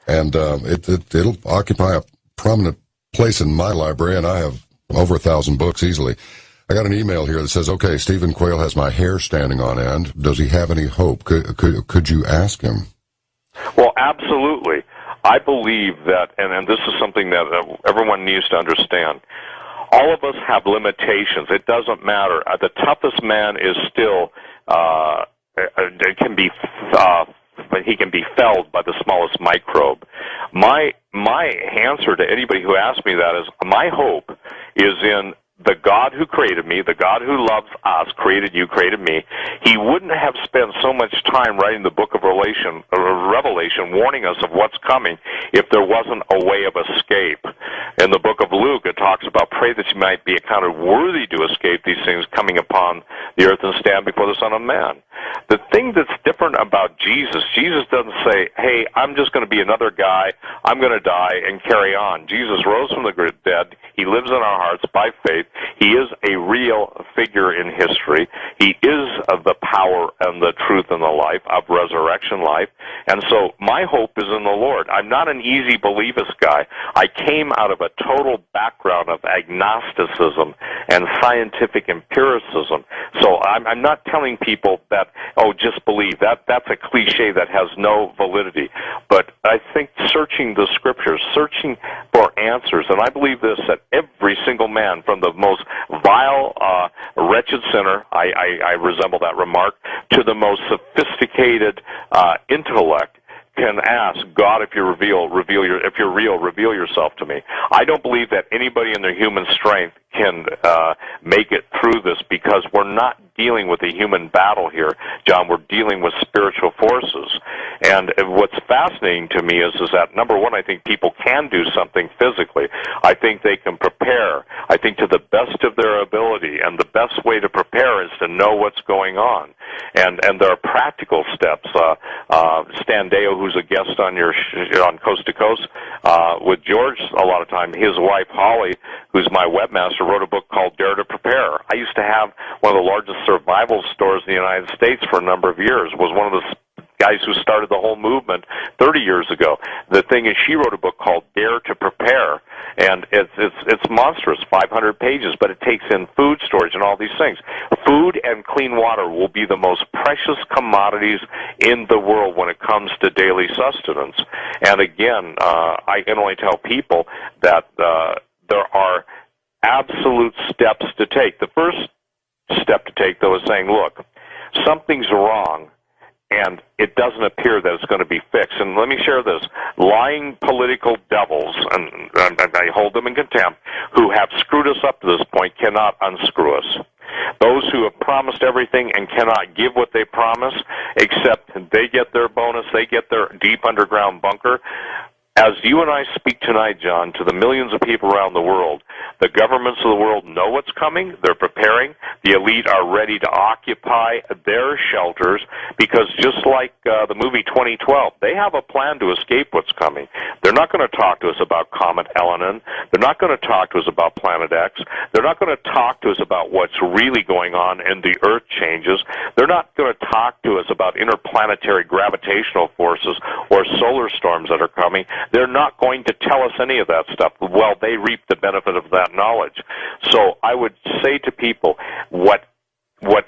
A: and it'll occupy a prominent place in my library, and I have over 1,000 books easily. I got an email here that says, okay, Stephen Quayle has my hair standing on end. Does he have any hope? Could you ask him?
B: Well, absolutely. I believe that, and this is something that everyone needs to understand. All of us have limitations. It doesn't matter. The toughest man is still, he can be felled by the smallest microbe. My answer to anybody who asks me that is, my hope is in the God who created me, the God who loves us, created you, created me. He wouldn't have spent so much time writing the book of Revelation warning us of what's coming if there wasn't a way of escape. In the book of Luke, it talks about, pray that you might be accounted worthy to escape these things coming upon the earth and stand before the Son of Man. The thing that's different about Jesus, Jesus doesn't say, hey, I'm just going to be another guy, I'm going to die and carry on. Jesus rose from the dead. He lives in our hearts by faith. He is a real figure in history. He is the power and the truth and the life of resurrection life. And so my hope is in the Lord. I'm not an easy believist guy. I came out of a total background of agnosticism and scientific empiricism. So I'm not telling people that, oh, just believe. That's a cliche that has no validity. But I think searching the Scriptures, searching for answers, and I believe this, that every single man, from the most vile, wretched sinner, I resemble that remark, to the most sophisticated intellect, can ask God, if you're real, reveal yourself to me. I don't believe that anybody in their human strength can make it through this, because we're not dealing with a human battle here, John. We're dealing with spiritual forces. And what's fascinating to me is that, number one, I think people can do something physically. I think they can prepare. I think to the best of their ability, and the best way to prepare is to know what's going on. And there are practical steps. Stan Deo, who's a guest on on Coast to Coast with George a lot of time, his wife Holly, who's my webmaster, wrote a book called Dare to Prepare. I used to have one of the largest survival stores in the United States for a number of years, was one of the guys who started the whole movement 30 years ago. The thing is, she wrote a book called Dare to Prepare, and it's monstrous, 500 pages, but it takes in food storage and all these things. Food and clean water will be the most precious commodities in the world when it comes to daily sustenance. And again, I can only tell people that there are absolute steps to take. The first step to take, though, is saying, look, something's wrong, and it doesn't appear that it's going to be fixed. And let me share this. Lying political devils, and I hold them in contempt, who have screwed us up to this point cannot unscrew us. Those who have promised everything and cannot give what they promise, except they get their bonus, they get their deep underground bunker. As you and I speak tonight, John, to the millions of people around the world, the governments of the world know what's coming. They're preparing. The elite are ready to occupy their shelters, because just like the movie 2012, they have a plan to escape what's coming. They're not going to talk to us about Comet Elenin. They're not going to talk to us about Planet X. They're not going to talk to us about what's really going on in the Earth changes. They're not going to talk to us about interplanetary gravitational forces or solar storms that are coming. They're not going to tell us any of that stuff. Well, they reap the benefit of that knowledge. So I would say to people, what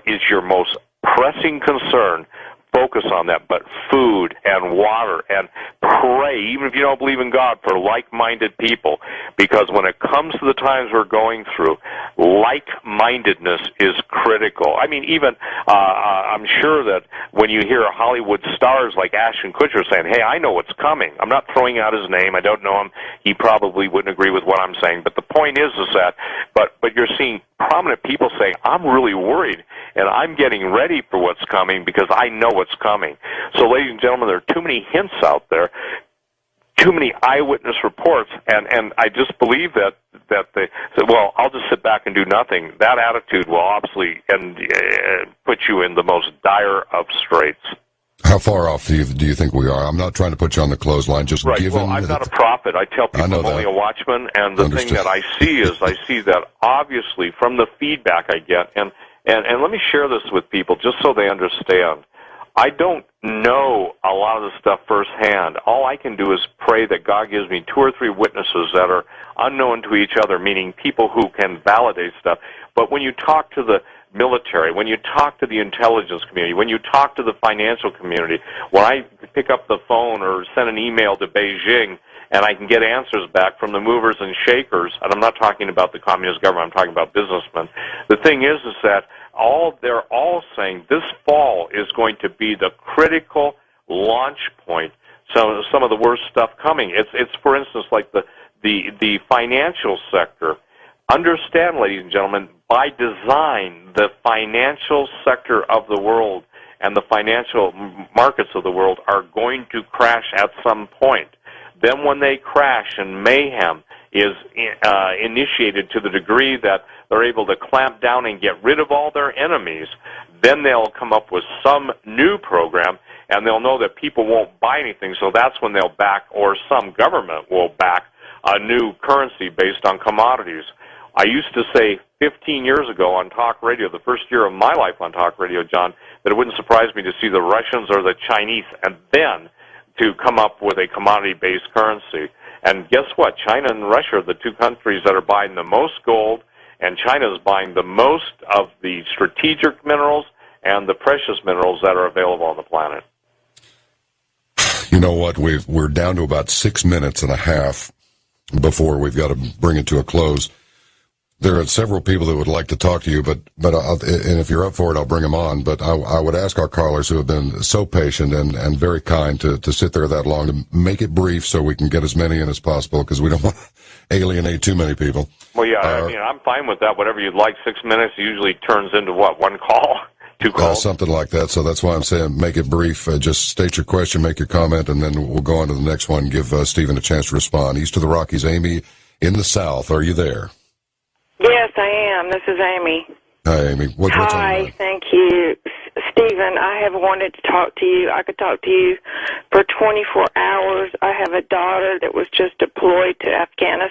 B: is your most pressing concern? Focus on that, but food and water, and pray, even if you don't believe in God, for like-minded people, because when it comes to the times we're going through, like-mindedness is critical. I mean, even I'm sure that when you hear Hollywood stars like Ashton Kutcher saying, hey, I know what's coming. I'm not throwing out his name. I don't know him. He probably wouldn't agree with what I'm saying. But the point is that, but you're seeing prominent people saying, I'm really worried, and I'm getting ready for what's coming because I know what's coming. So, ladies and gentlemen, there are too many hints out there, too many eyewitness reports, and I just believe that they said, well, I'll just sit back and do nothing. That attitude will obviously put you in the most dire of straits.
A: How far off do you think we are? I'm not trying to put you on the clothesline, just
B: right.
A: given...
B: Well, I'm not a prophet. I tell people I'm only a watchman, and the thing that I see is I see that obviously from the feedback I get, and let me share this with people just so they understand. I don't know a lot of this stuff firsthand. All I can do is pray that God gives me 2 or 3 witnesses that are unknown to each other, meaning people who can validate stuff. But when you talk to the military, when you talk to the intelligence community, when you talk to the financial community, when I pick up the phone or send an email to Beijing and I can get answers back from the movers and shakers, and I'm not talking about the communist government, I'm talking about businessmen. The thing is that they're all saying this fall is going to be the critical launch point. So some of the worst stuff coming. It's for instance like the financial sector. Understand, ladies and gentlemen, by design, the financial sector of the world and the financial markets of the world are going to crash at some point. Then when they crash in mayhem, is initiated to the degree that they're able to clamp down and get rid of all their enemies, then they'll come up with some new program, and they'll know that people won't buy anything, so that's when they'll back, or some government will back, a new currency based on commodities. I used to say 15 years ago on talk radio, the first year of my life on talk radio, John, that it wouldn't surprise me to see the Russians or the Chinese and then to come up with a commodity-based currency. And guess what? China and Russia are the two countries that are buying the most gold, and China is buying the most of the strategic minerals and the precious minerals that are available on the planet.
A: You know what? We're down to about 6 minutes and a half before we've got to bring it to a close. There are several people that would like to talk to you, and if you're up for it, I'll bring them on. But I would ask our callers who have been so patient and very kind to sit there that long to make it brief so we can get as many in as possible, because we don't want to alienate too many people.
B: Well, yeah, I'm fine with that. Whatever you'd like. 6 minutes usually turns into what, one call? Two calls?
A: Something like that. So that's why I'm saying make it brief. Just state your question, make your comment, and then we'll go on to the next one. Give Stephen a chance to respond. East of the Rockies, Amy in the South. Are you there?
C: Yes, I am. This is Amy.
A: Hi, Amy.
C: Hi, thank you. Stephen, I have wanted to talk to you. I could talk to you for 24 hours. I have a daughter that was just deployed to Afghanistan.